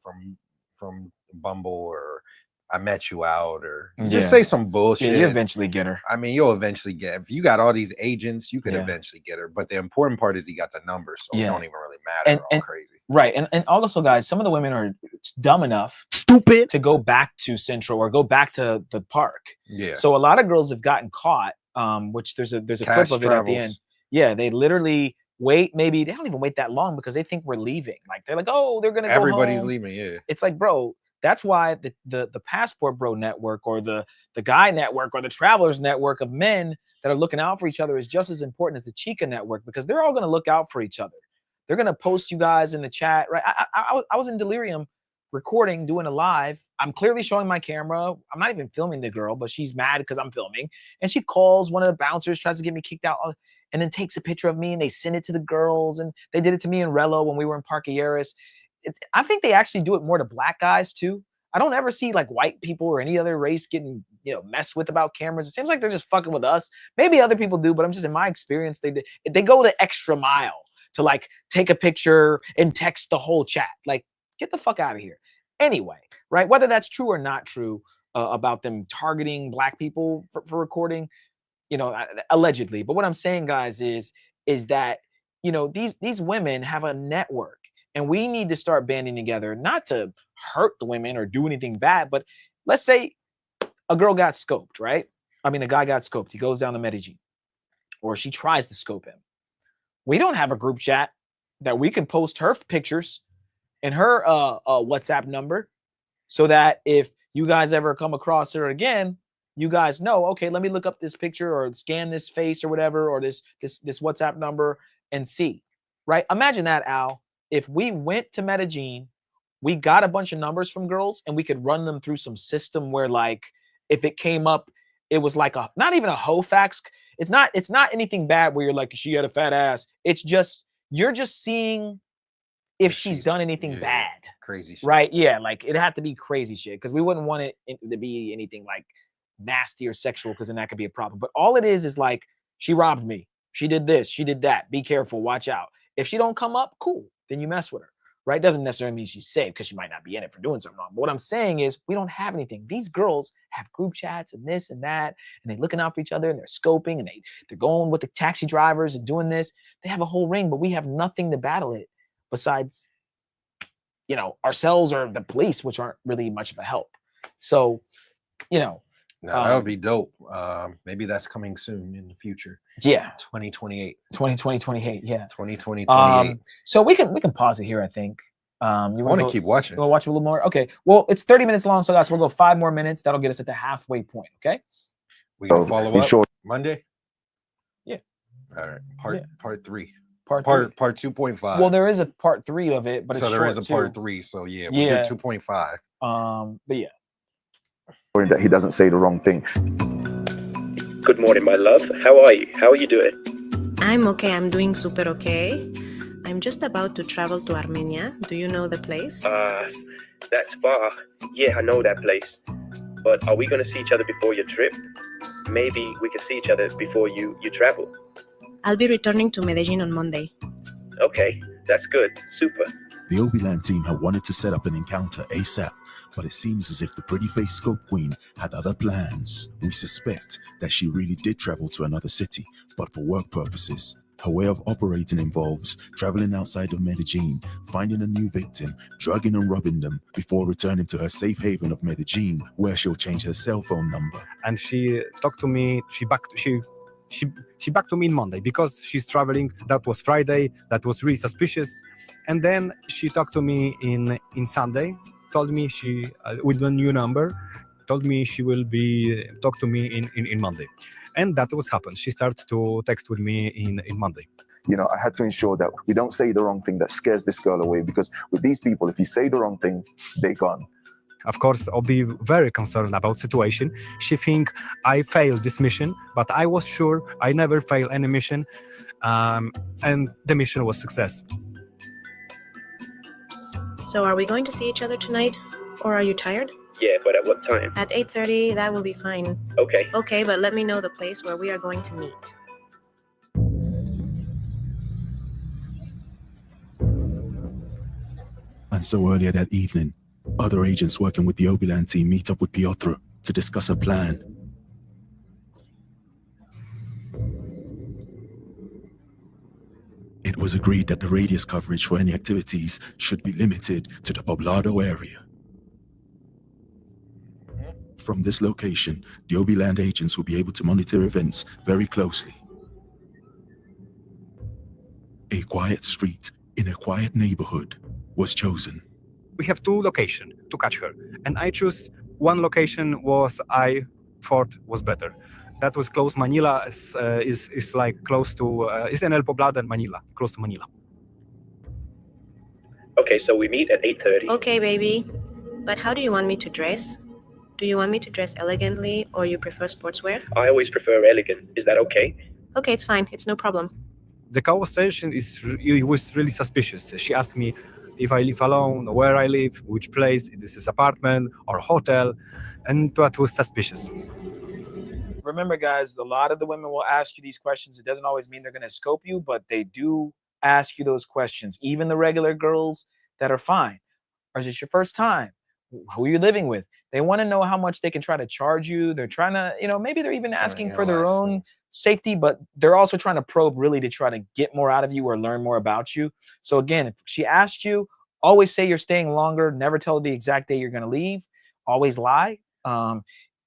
from Bumble, or I met you out, or just say some bullshit. Yeah, you eventually get her. I mean, you'll eventually get, if you got all these agents, you could eventually get her. But the important part is he got the number, so it don't even really matter. And crazy. Right. And also, guys, some of the women are dumb enough, stupid, to go back to Central or go back to the park. Yeah. So a lot of girls have gotten caught, which there's a clip of it at the end. Yeah, they literally wait, maybe they don't even wait that long because they think we're leaving. Like they're like, oh, they're gonna go everybody's home. leaving. Yeah, it's like, bro, that's why the Passport Bro network or the Guy network or the Travelers network of men that are looking out for each other is just as important as the Chica network, because they're all gonna look out for each other. They're gonna post you guys in the chat, right? I was in Delirium recording, doing a live. I'm clearly showing my camera. I'm not even filming the girl, but she's mad because I'm filming, and she calls one of the bouncers, tries to get me kicked out, and then takes a picture of me and they send it to the girls. And they did it to me and Rello when we were in Parquilleras. I think they actually do it more to black guys too. I don't ever see like white people or any other race getting, messed with about cameras. It seems like they're just fucking with us. Maybe other people do, but I'm just, in my experience, they go the extra mile to like take a picture and text the whole chat. Like, get the fuck out of here. Anyway, right? Whether that's true or not true about them targeting black people for recording, allegedly. But what I'm saying, guys, is that, you know, these women have a network, and we need to start banding together, not to hurt the women or do anything bad, but let's say a girl got scoped, right? I mean, a guy got scoped. He goes down to Medellin, or she tries to scope him. We don't have a group chat that we can post her pictures and her WhatsApp number, so that if you guys ever come across her again, you guys know, okay, let me look up this picture or scan this face or whatever, or this WhatsApp number and see, right? Imagine that, Al. If we went to Medellin, we got a bunch of numbers from girls and we could run them through some system where, like, if it came up, it was like a, not even a hoe fax. It's not anything bad where you're like, she had a fat ass. It's just, you're just seeing if she's done anything bad. Crazy shit. Right? Yeah, like it'd have to be crazy shit, because we wouldn't want it to be anything like nasty or sexual, because then that could be a problem. But all it is like, she robbed me. She did this. She did that. Be careful. Watch out. If she don't come up, cool. Then you mess with her. Right? Doesn't necessarily mean she's safe, because she might not be in it for doing something wrong. But what I'm saying is, we don't have anything. These girls have group chats and this and that, and they're looking out for each other, and they're scoping, and they're going with the taxi drivers and doing this. They have a whole ring, but we have nothing to battle it besides, you know, ourselves or the police, which aren't really much of a help. So, you know, that would be dope. Maybe that's coming soon in the future. Yeah. 2028. 2028. Yeah. 2020, 28. So we can pause it here, I think. You want to keep watching. You want to watch a little more? Okay. Well, it's 30 minutes long, so guys, we'll go 5 more minutes. That'll get us at the halfway point. Okay. We can follow up Monday. Yeah. All right. Part 3. Part 2.5. Well, there is a part 3 of it, but it's there short is a part too. 3. So yeah, we'll do 2.5. But yeah. That he doesn't say the wrong thing. Good morning, my love. How are you? How are you doing? I'm okay. I'm doing super okay. I'm just about to travel to Armenia. Do you know the place? That's far. Yeah, I know that place. But are we going to see each other before your trip? Maybe we can see each other before you travel. I'll be returning to Medellin on Monday. Okay, that's good. Super. The Obiland team had wanted to set up an encounter ASAP, but it seems as if the pretty-faced Scope Queen had other plans. We suspect that she really did travel to another city, but for work purposes. Her way of operating involves traveling outside of Medellin, finding a new victim, drugging and robbing them, before returning to her safe haven of Medellin, where she'll change her cell phone number. And she talked to me. She back to me on Monday because she's traveling. That was Friday. That was really suspicious. And then she talked to me in Sunday. Told me she with a new number. Told me she will be talk to me in Monday. And that was happened. She started to text with me in Monday. You know, I had to ensure that we don't say the wrong thing that scares this girl away, because with these people, if you say the wrong thing, they're gone. Of course, I'll be very concerned about situation. She think I failed this mission, but I was sure I never fail any mission, and the mission was success. So are we going to see each other tonight? Or are you tired? Yeah, but at what time? At 8:30, that will be fine. Okay. Okay, but let me know the place where we are going to meet. And so earlier that evening, other agents working with the Obiland team meet up with Piotr to discuss a plan. It was agreed that the radius coverage for any activities should be limited to the Poblado area. From this location, the Obiland agents will be able to monitor events very closely. A quiet street in a quiet neighborhood was chosen. We have 2 locations to catch her, and I choose one location was I thought was better. That was close. Manila is like close to is in El Poblado and Manila, close to Manila. Okay, so we meet at 8:30. Okay, baby. But how do you want me to dress? Do you want me to dress elegantly, or you prefer sportswear? I always prefer elegant. Is that okay? Okay, it's fine. It's no problem. The conversation was really suspicious. She asked me if I live alone, where I live, which place, if this is apartment or hotel, and that was suspicious. Remember, guys, a lot of the women will ask you these questions. It doesn't always mean they're going to scope you, but they do ask you those questions. Even the regular girls that are fine. Or is this your first time? who you're living with. They want to know how much they can try to charge you. They're trying to, maybe they're even asking for their own safety, but they're also trying to probe really to try to get more out of you or learn more about you. So again, if she asked you, always say you're staying longer. Never tell the exact day you're going to leave. Always lie.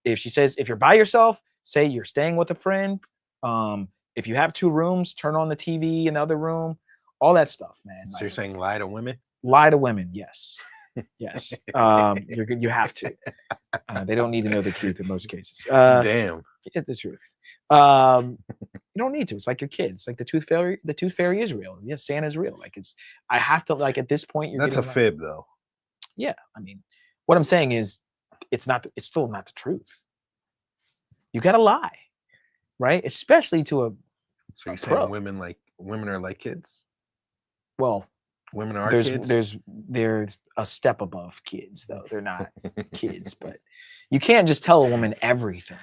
If she says, if you're by yourself, say you're staying with a friend. If you have 2 rooms, turn on the TV in the other room. All that stuff, man. So you're saying lie to women? Lie to women, yes. Yes. You're good. You have to. They don't need to know the truth in most cases. Damn. Get the truth. You don't need to. It's like your kids. Like the tooth fairy is real. Yes, Santa's real. Like I have to, like, at this point, That's a fib, though. Yeah. I mean, what I'm saying is it's still not the truth. You gotta lie, right? Especially to a So you're saying women are like kids? Well, women are there's kids? there's a step above kids, though. They're not kids, but you can't just tell a woman everything,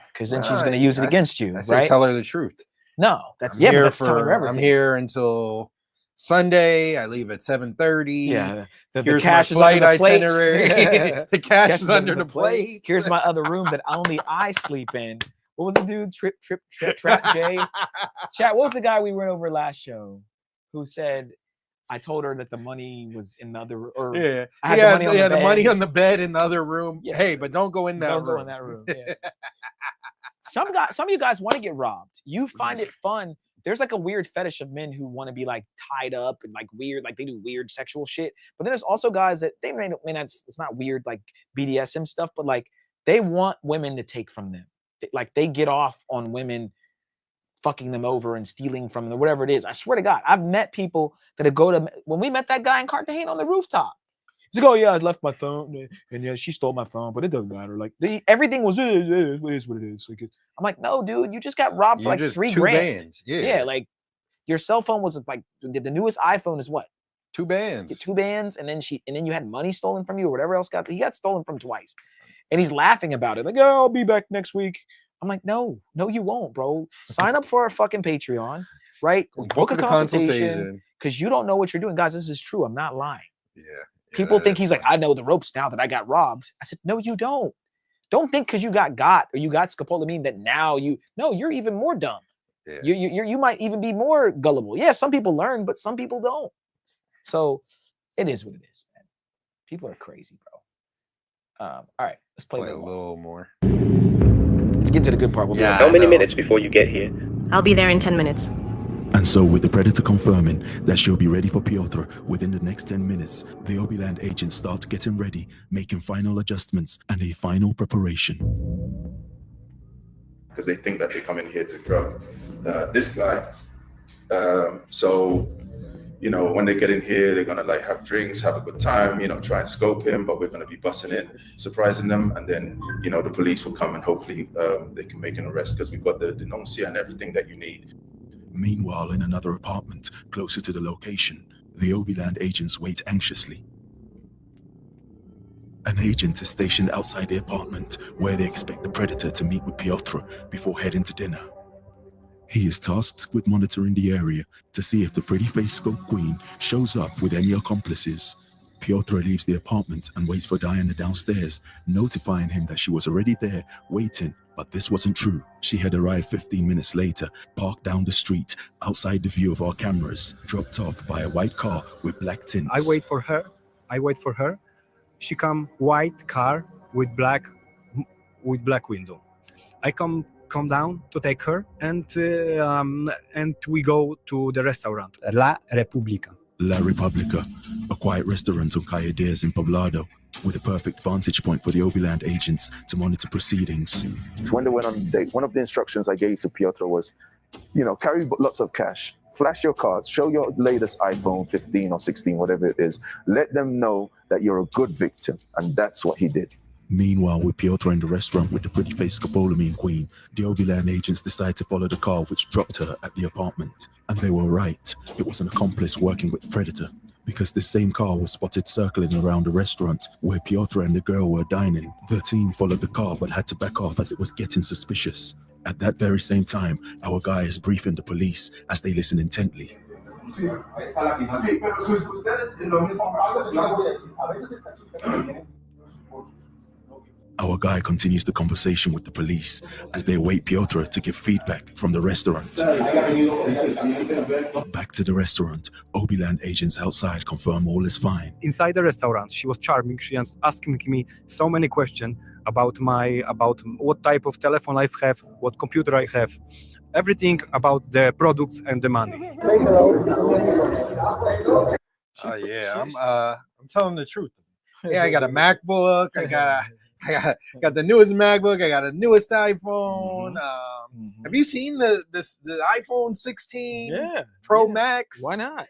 because then she's going to use it against you, right? Tell her the truth. No, that's I'm here that's telling her everything. I'm here until Sunday. I leave at 7:30. Yeah, the Here's cash my is flight under the plate. itinerary. The cash is under the plate. Here's my other room that only I sleep in. What was the dude? Trap J. Chat. What was the guy we went over last show who said, I told her that the money was in the other, or Yeah, I had the money on the bed. the money on the bed in the other room. Yeah. Hey, but don't go in that room. Don't go in that room. Yeah. Some of you guys want to get robbed. You find it fun. There's like a weird fetish of men who want to be like tied up and like weird, like they do weird sexual shit. But then there's also guys that they may it's not weird like BDSM stuff, but like they want women to take from them. Like they get off on women fucking them over and stealing from them, whatever it is. I swear to God, I've met people that go to, when we met that guy in Cartagena on the rooftop. He's like, oh yeah, I left my phone, and yeah, she stole my phone, but it doesn't matter. Like everything was, it is what it is. Like, I'm like, no, dude, you just got robbed for like just $3 2 grand. bands. Yeah, like your cell phone was like the newest iPhone is what? 2 bands. 2 bands, and then you had money stolen from you or whatever else he got stolen from twice, and he's laughing about it. Like, oh, I'll be back next week. I'm like, no, you won't, bro. Sign up for our fucking Patreon, right? Book a consultation, because you don't know what you're doing. Guys, this is true. I'm not lying. Yeah. People think he's like, I know the ropes now that I got robbed. I said, no, you don't. Don't think because you got or you got scopolamine that now you're even more dumb. Yeah. You might even be more gullible. Yeah, some people learn, but some people don't. So it is what it is, man. People are crazy, bro. All right, let's play a little more. Let's get to the good part. How many minutes before you get here? I'll be there in 10 minutes. And so, with the predator confirming that she'll be ready for Piotr within the next 10 minutes, the Obiland agents start getting ready, making final adjustments and a final preparation. Because they think that they come in here to drug this guy. So, when they get in here, they're gonna like have drinks, have a good time, try and scope him, but we're gonna be busting in, surprising them, and then, the police will come and hopefully they can make an arrest because we've got the denuncia and everything that you need. Meanwhile, in another apartment closer to the location, the Obiland agents wait anxiously. An agent is stationed outside the apartment where they expect the predator to meet with Piotr before heading to dinner. He is tasked with monitoring the area to see if the pretty-faced scope queen shows up with any accomplices. Piotr leaves the apartment and waits for Diana downstairs, notifying him that she was already there waiting, but this wasn't true. She had arrived 15 minutes later, parked down the street, outside the view of our cameras, dropped off by a white car with black tints. I wait for her. She come white car with black window. I come down to take her, and we go to the restaurant, La República. La República, a quiet restaurant on Calle Diaz in Poblado, with a perfect vantage point for the Obiland agents to monitor proceedings. So when they went on the date, one of the instructions I gave to Piotr was, carry lots of cash, flash your cards, show your latest iPhone 15 or 16, whatever it is. Let them know that you're a good victim, and that's what he did. Meanwhile, with Piotr in the restaurant with the pretty-faced scopolamine queen, the Obiland agents decide to follow the car which dropped her at the apartment. And they were right. It was an accomplice working with the predator, because this same car was spotted circling around the restaurant where Piotr and the girl were dining. The team followed the car but had to back off as it was getting suspicious. At that very same time, our guy is briefing the police as they listen intently. Our guy continues the conversation with the police as they await Piotr to give feedback from the restaurant. Back to the restaurant, Obiland agents outside confirm all is fine. Inside the restaurant, she was charming. She was asking me so many questions about what type of telephone I have, what computer I have, everything about the products and the money. Oh yeah, I'm telling the truth. Yeah, I got a MacBook. I got the newest MacBook. I got the newest iPhone. Have you seen the iPhone 16 Pro Max? Why not?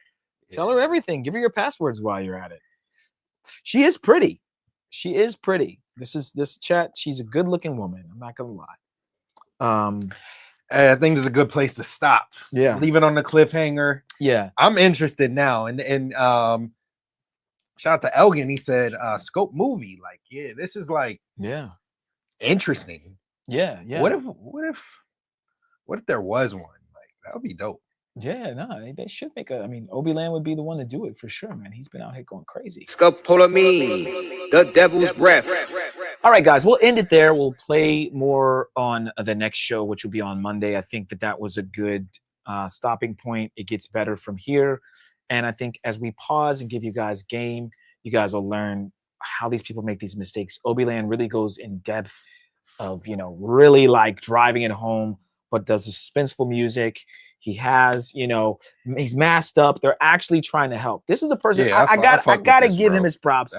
Tell her everything. Give her your passwords while you're at it. She is pretty. She is pretty. This chat. She's a good-looking woman. I'm not gonna lie. I think it's a good place to stop. Yeah. Leave it on the cliffhanger. Yeah. I'm interested now. And shout out to Elgin. He said scope movie. Like, yeah, this is like interesting. Yeah. What if there was one? Like, that would be dope. Yeah, no, they should make I mean, Obiland would be the one to do it for sure, man. He's been out here going crazy. Scopolamine, the devil's breath. All right, guys, we'll end it there. We'll play more on the next show, which will be on Monday. I think that was a good stopping point. It gets better from here. And I think as we pause and give you guys game, you guys will learn how these people make these mistakes. Obiland really goes in depth of, really like driving it home, but does the suspenseful music. He has, he's masked up. They're actually trying to help. This is a person, I gotta give him his props.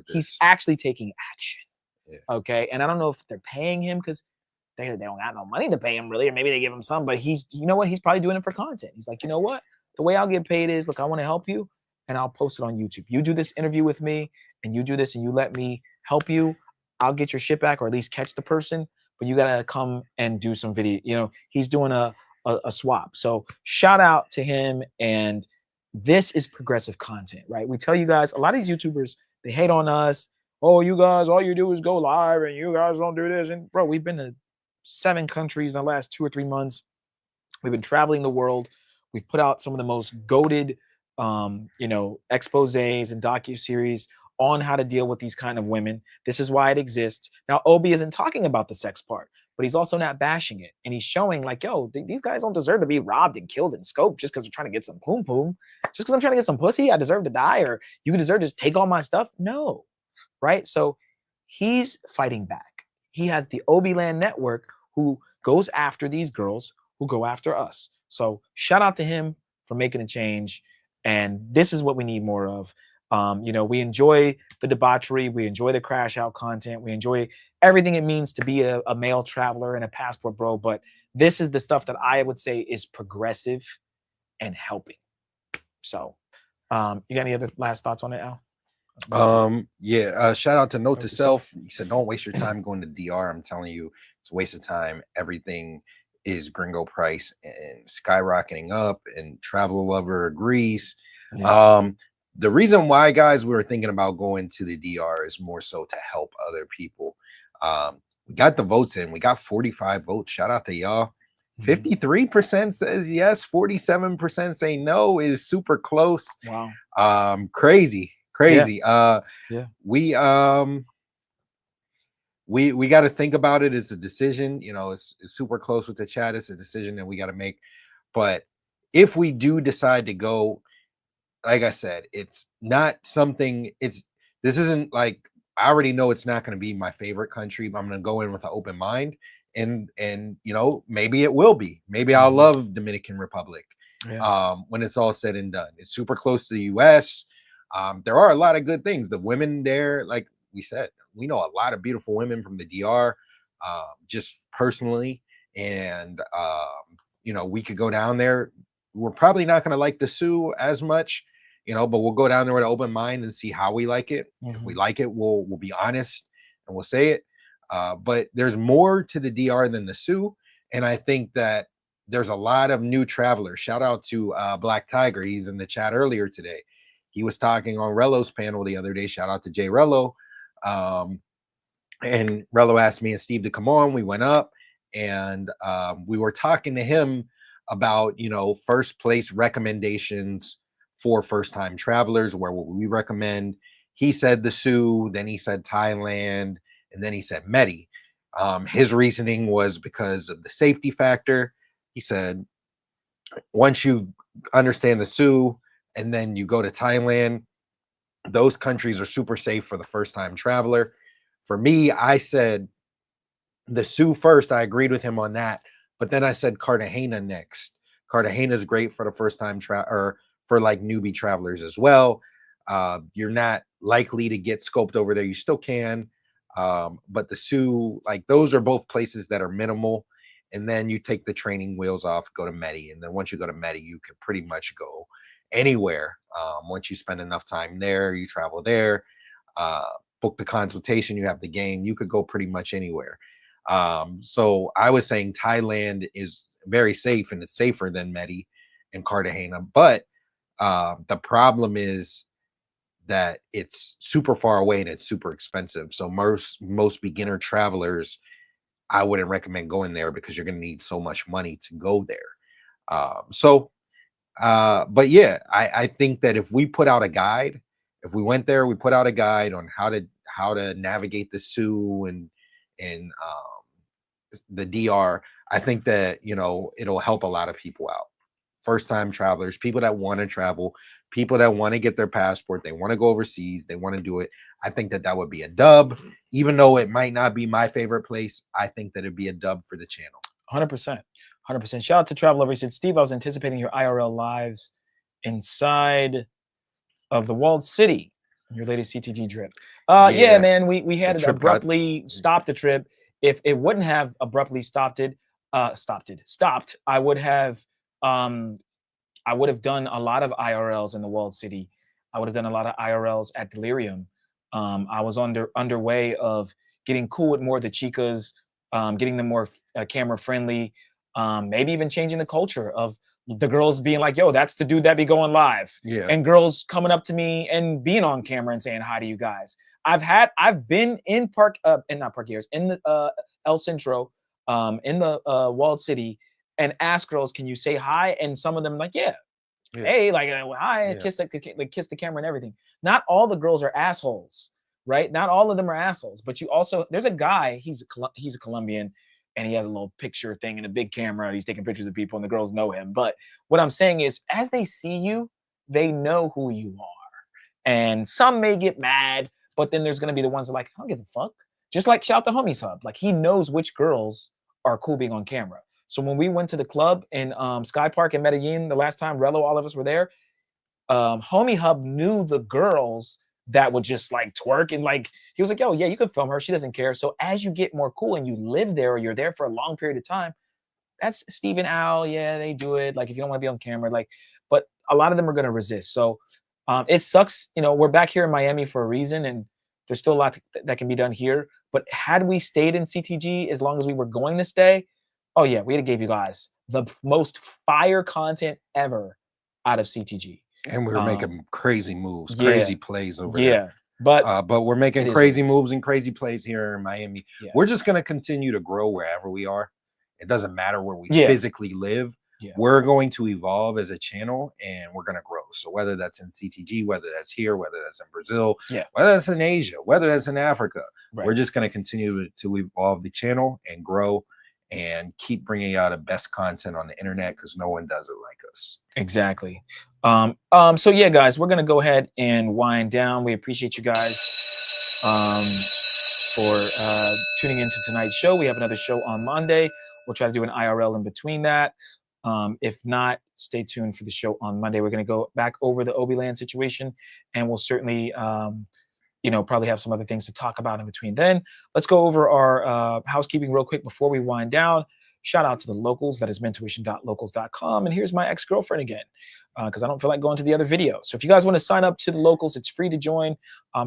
He's actually taking action. Yeah. Okay. And I don't know if they're paying him because they don't got no money to pay him really, or maybe they give him some, but he's probably doing it for content. He's like, you know what? The way I'll get paid is, look, I want to help you and I'll post it on YouTube. You do this interview with me and you do this and you let me help you. I'll get your shit back or at least catch the person, but you got to come and do some video. He's doing a swap. So shout out to him. And this is progressive content, right? We tell you guys, a lot of these YouTubers, they hate on us. Oh, you guys, all you do is go live and you guys don't do this. And bro, we've been to 7 countries in the last 2 or 3 months. We've been traveling the world. We've put out some of the most goated, exposés and docuseries on how to deal with these kind of women. This is why it exists. Now, Obi isn't talking about the sex part, but he's also not bashing it. And he's showing like, yo, these guys don't deserve to be robbed and killed in scope just because they're trying to get some poom poom. Just because I'm trying to get some pussy, I deserve to die, or you deserve to just take all my stuff. No, right? So he's fighting back. He has the Obiland network who goes after these girls who go after us. So shout out to him for making a change. And this is what we need more of. We enjoy the debauchery. We enjoy the crash out content. We enjoy everything it means to be a male traveler and a passport bro. But this is the stuff that I would say is progressive and helping. So you got any other last thoughts on it, Al? Shout out to Note to Self. He said, don't waste your time going to DR. I'm telling you, it's a waste of time. Everything is gringo price and skyrocketing up, and Travel Lover agrees. Yeah. The reason why, guys, we were thinking about going to the DR is more so to help other people. We got the votes in. We got 45 votes. Shout out to y'all. 53% says yes, 47% say no. It is super close. Wow. Crazy. Yeah. We got to think about it as a decision. It's super close with the chat. It's a decision that we got to make. But if we do decide to go, like I said, it's not something, this isn't like, I already know it's not going to be my favorite country, but I'm going to go in with an open mind, and maybe it will be. Maybe I'll love Dominican Republic when it's all said and done. It's super close to the US. There are a lot of good things. The women there, like we said, we know a lot of beautiful women from the DR, just personally. And, we could go down there. We're probably not going to like the Sioux as much, but we'll go down there with an open mind and see how we like it. If we like it, we'll be honest and we'll say it. But there's more to the DR than the Sioux. And I think that there's a lot of new travelers. Shout out to Black Tiger. He's in the chat earlier today. He was talking on Rello's panel the other day. Shout out to Jay Rello. And Rello asked me and Steve to come on. We went up and we were talking to him about, first place recommendations for first-time travelers, where what we recommend. He said the Sioux, then he said Thailand, and then he said Medi. His reasoning was because of the safety factor. He said, once you understand the Sioux and then you go to Thailand, those countries are super safe for the first-time traveler. For me, I said the Sioux first. I agreed with him on that, but then I said Cartagena next. Cartagena is great for the first-time or for like newbie travelers as well. You're not likely to get scoped over there. You still can, but the Sioux, like those are both places that are minimal. And then you take the training wheels off, go to Medi, and then once you go to Medi, you can pretty much go anywhere. Once you spend enough time there, you travel there, book the consultation, you have the game, you could go pretty much anywhere. So I was saying Thailand is very safe, and it's safer than Medi and Cartagena. But the problem is that it's super far away and it's super expensive. So most beginner travelers, I wouldn't recommend going there because you're going to need so much money to go there. But yeah, I think that if we put out a guide, if we went there, we put out a guide on how to navigate the Sioux and the DR, I think that, you know, it'll help a lot of people out. First-time travelers, people that want to travel, people that want to get their passport, they want to go overseas, they want to do it. I think that that would be a dub. Even though it might not be my favorite place, I think that it'd be a dub for the channel. 100%. 100%. Shout out to Travel Lover. He said, Steve, I was anticipating your IRL lives inside of the walled city, your latest CTG trip. Yeah, man, we had to abruptly stop the trip. If it wouldn't have abruptly stopped, I would have done a lot of IRLs in the walled city. I would have done a lot of IRLs at Delirium. I was underway of getting cool with more of the chicas, getting them more camera friendly, maybe even changing the culture of the girls being like, yo, that's the dude that be going live. Yeah. And girls coming up to me and being on camera and saying hi to you guys. I've been in in the El Centro, in the walled city, and ask girls, can you say hi? And some of them like, yeah. Hey, like, hi, kiss the camera and everything. Not all the girls are assholes, right? Not all of them are assholes, but you also, there's a guy, he's a Colombian, and he has a little picture thing and a big camera, and he's taking pictures of people, and the girls know him. But what I'm saying is, as they see you, they know who you are. And some may get mad, but then there's gonna be the ones that are like, I don't give a fuck. Just like Shout the Homies Hub, like he knows which girls are cool being on camera. So when we went to the club in Sky Park in Medellin, the last time Relo, all of us were there, Homie Hub knew the girls that would just like twerk, and like he was like, yo, yeah, you can film her, she doesn't care. So as you get more cool and you live there, or you're there for a long period of time, that's Steve and Al, yeah, they do it. Like if you don't want to be on camera, like, but a lot of them are going to resist. So it sucks, you know, we're back here in Miami for a reason, and there's still a lot that can be done here. But had we stayed in CTG as long as we were going to stay, oh yeah, we'd have gave you guys the most fire content ever out of CTG. And we were making crazy moves, crazy plays over there. But we're making crazy moves and crazy plays here in Miami. Yeah. We're just going to continue to grow wherever we are. It doesn't matter where we physically live. We're going to evolve as a channel, and we're going to grow. So whether that's in CTG, whether that's here, whether that's in Brazil, whether that's in Asia, whether that's in Africa, we're just going to continue to evolve the channel and grow and keep bringing out the best content on the internet, because no one does it like us. Exactly. So yeah, guys, we're gonna go ahead and wind down. We appreciate you guys for tuning into tonight's show. We have another show on Monday. We'll try to do an IRL in between that. If not, stay tuned for the show on Monday. We're gonna go back over the Obi-Land situation, and we'll certainly you know, probably have some other things to talk about in between then. Let's go over our housekeeping real quick before we wind down. Shout out to the locals, that is mentuition.locals.com. And here's my ex-girlfriend again, because I don't feel like going to the other video. So if you guys want to sign up to the locals, it's free to join.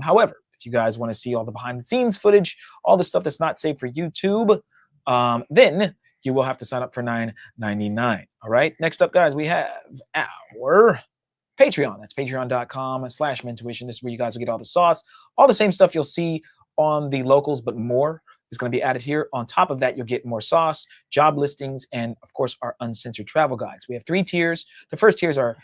However, if you guys want to see all the behind the scenes footage, all the stuff that's not safe for YouTube, then you will have to sign up for $9.99. All right. Next up, guys, we have our Patreon. That's patreon.com/mentuition. This is where you guys will get all the sauce, all the same stuff you'll see on the locals, but more is going to be added here. On top of that, you'll get more sauce, job listings, and of course, our uncensored travel guides. We have 3 tiers. The first tiers are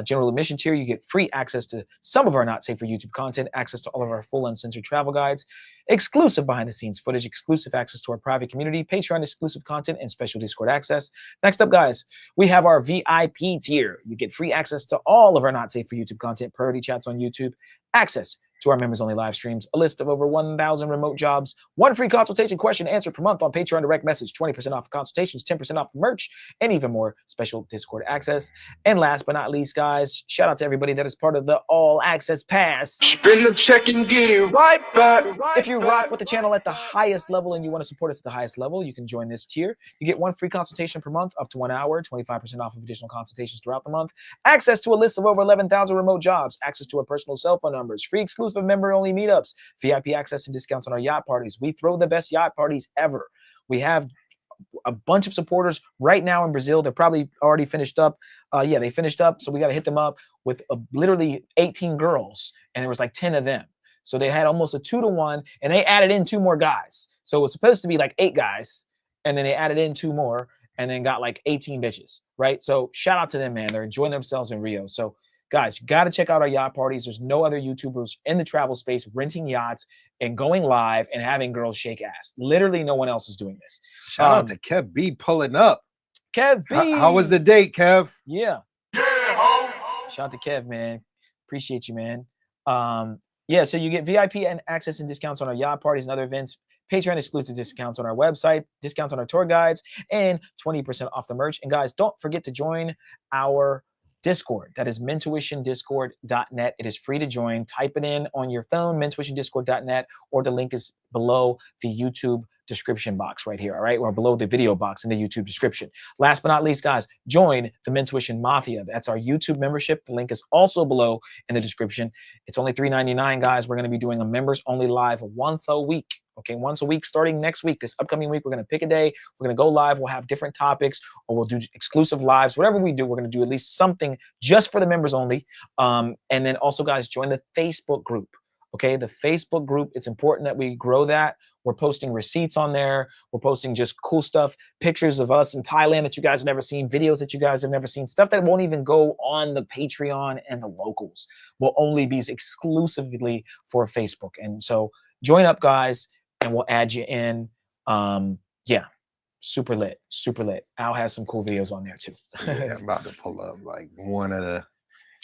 General admission tier, you get free access to some of our not safe for YouTube content, access to all of our full uncensored travel guides, exclusive behind the scenes footage, exclusive access to our private community, Patreon exclusive content, and special Discord access. Next up, guys, we have our VIP tier. You get free access to all of our not safe for YouTube content, priority chats on YouTube, access to our members only live streams, a list of over 1,000 remote jobs, one free consultation question answer per month on Patreon direct message, 20% off consultations, 10% off merch, and even more special Discord access. And last but not least, guys, shout out to everybody that is part of the All Access Pass. Spin the check and get it right back. If you rock with the channel at the highest level and you want to support us at the highest level, you can join this tier. You get one free consultation per month, up to 1 hour, 25% off of additional consultations throughout the month, access to a list of over 11,000 remote jobs, access to our personal cell phone numbers, free exclusive member-only meetups, VIP access and discounts on our yacht parties. We throw the best yacht parties ever. We have a bunch of supporters right now in Brazil. They're probably already finished up. Yeah, they finished up, so we got to hit them up with literally 18 girls, and there was like 10 of them. So they had almost a 2-to-1, and they added in 2 more guys. So it was supposed to be like 8 guys, and then they added in 2 more, and then got like 18 bitches, right? So shout out to them, man. They're enjoying themselves in Rio. So guys, you got to check out our yacht parties. There's no other YouTubers in the travel space renting yachts and going live and having girls shake ass. Literally no one else is doing this. Shout out to Kev B pulling up. Kev B. How was the date, Kev? Yeah. Shout out to Kev, man. Appreciate you, man. Yeah, so you get VIP and access and discounts on our yacht parties and other events, Patreon exclusive discounts on our website, discounts on our tour guides, and 20% off the merch. And guys, don't forget to join our Discord. That is mentuitiondiscord.net. It is free to join. Type it in on your phone, mentuitiondiscord.net, or the link is below the YouTube description box right here, all right? Or below the video box in the YouTube description. Last but not least, guys, join the Mentuition Mafia. That's our YouTube membership. The link is also below in the description. It's only $3.99, guys. We're going to be doing a members only live once a week. Okay, once a week starting next week. This upcoming week, we're going to pick a day. We're going to go live. We'll have different topics, or we'll do exclusive lives. Whatever we do, we're going to do at least something just for the members only. And then also, guys, join the Facebook group. Okay, the Facebook group, it's important that we grow that. We're posting receipts on there. We're posting just cool stuff, pictures of us in Thailand that you guys have never seen, videos that you guys have never seen, stuff that won't even go on the Patreon and the locals. Will only be exclusively for Facebook. And so join up, guys, and we'll add you in. Yeah, super lit, super lit. Al has some cool videos on there too. Yeah, I'm about to pull up like one of the,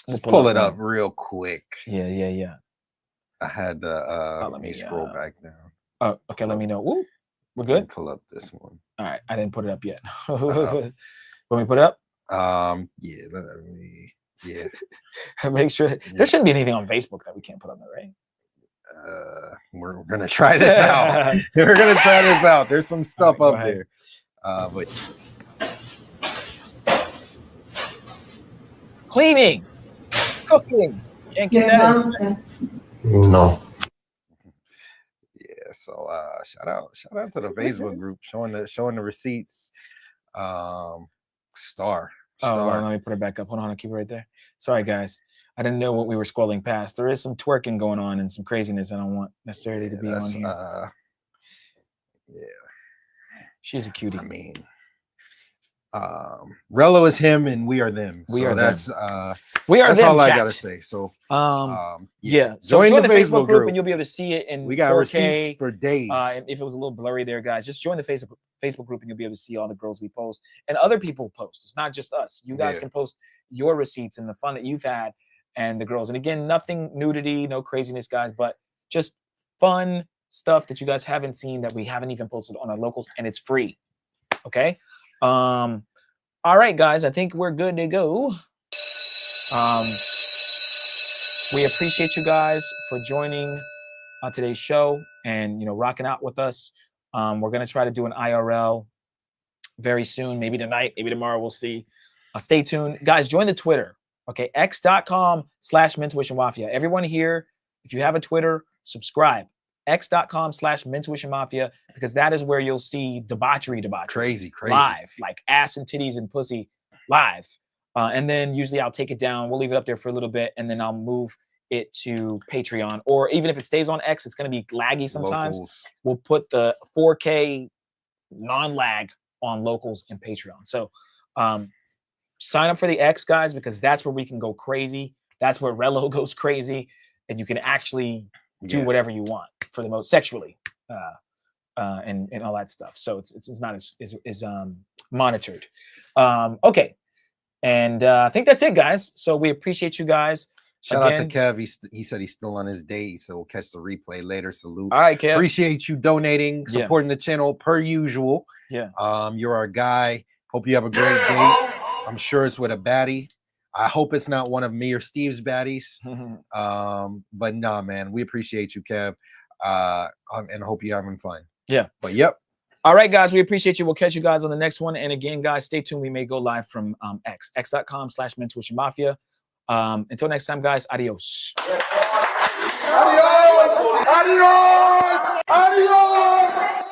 We'll pull pull it up, up real quick. Yeah. I had the, let me scroll back down. Oh, okay, let me know. Woo, we're good? Pull up this one. All right, I didn't put it up yet. When we put it up? Yeah, let me, yeah. Make sure there shouldn't be anything on Facebook that we can't put on there, right? We're gonna try this out. We're gonna try this out. There's some stuff up there. But cleaning, cooking, can't get that. No. Yeah, so shout out to the Facebook group showing the receipts. Star. Oh, let me put it back up. Hold on, I'll keep it right there. Sorry, guys. I didn't know what we were scrolling past. There is some twerking going on and some craziness I don't want necessarily to be on here. Yeah. She's a cutie. I mean, Rello is him and we are them. We so are that's them. We are that's them, all I chat. gotta say. So yeah. So join the Facebook group and you'll be able to see it in we got 4K. receipts for days. And if it was a little blurry there, guys, just join the Facebook group and you'll be able to see all the girls we post and other people post. It's not just us. You guys can post your receipts and the fun that you've had and the girls. And again, nothing nudity, no craziness, guys, but just fun stuff that you guys haven't seen that we haven't even posted on our locals, and it's free. Okay. All right, guys, I think we're good to go. We appreciate you guys for joining today's show and rocking out with us. We're gonna try to do an IRL very soon, maybe tonight, maybe tomorrow. We'll see. Stay tuned, guys. Join the Twitter. Okay, x.com/mentuitionmafia. Everyone here, if you have a Twitter, subscribe. x.com/mentuitionmafia, because that is where you'll see debauchery, crazy live, like ass and titties and pussy live. And then usually I'll take it down. We'll leave it up there for a little bit, and then I'll move it to Patreon. Or even if it stays on X, it's going to be laggy sometimes. Locals. We'll put the 4K non-lag on locals and Patreon. So sign up for the X, guys, because that's where we can go crazy. That's where Relo goes crazy, and you can actually do whatever you want for the most sexually, and all that stuff. So it's not as monitored. Okay, and I think that's it, guys. So we appreciate you guys. Shout out to Kev. He said he's still on his date, so we'll catch the replay later. Salute. All right, Kev. Appreciate you donating, supporting the channel per usual. Yeah. You're our guy. Hope you have a great date. I'm sure it's with a baddie. I hope it's not one of me or Steve's baddies. But nah, man, we appreciate you, Kev. And hope you're having fun. Yeah. But yep. All right, guys, we appreciate you. We'll catch you guys on the next one. And again, guys, stay tuned. We may go live from x.com/mentorshipmafia. Until next time, guys, adios. Adios! Adios! Adios!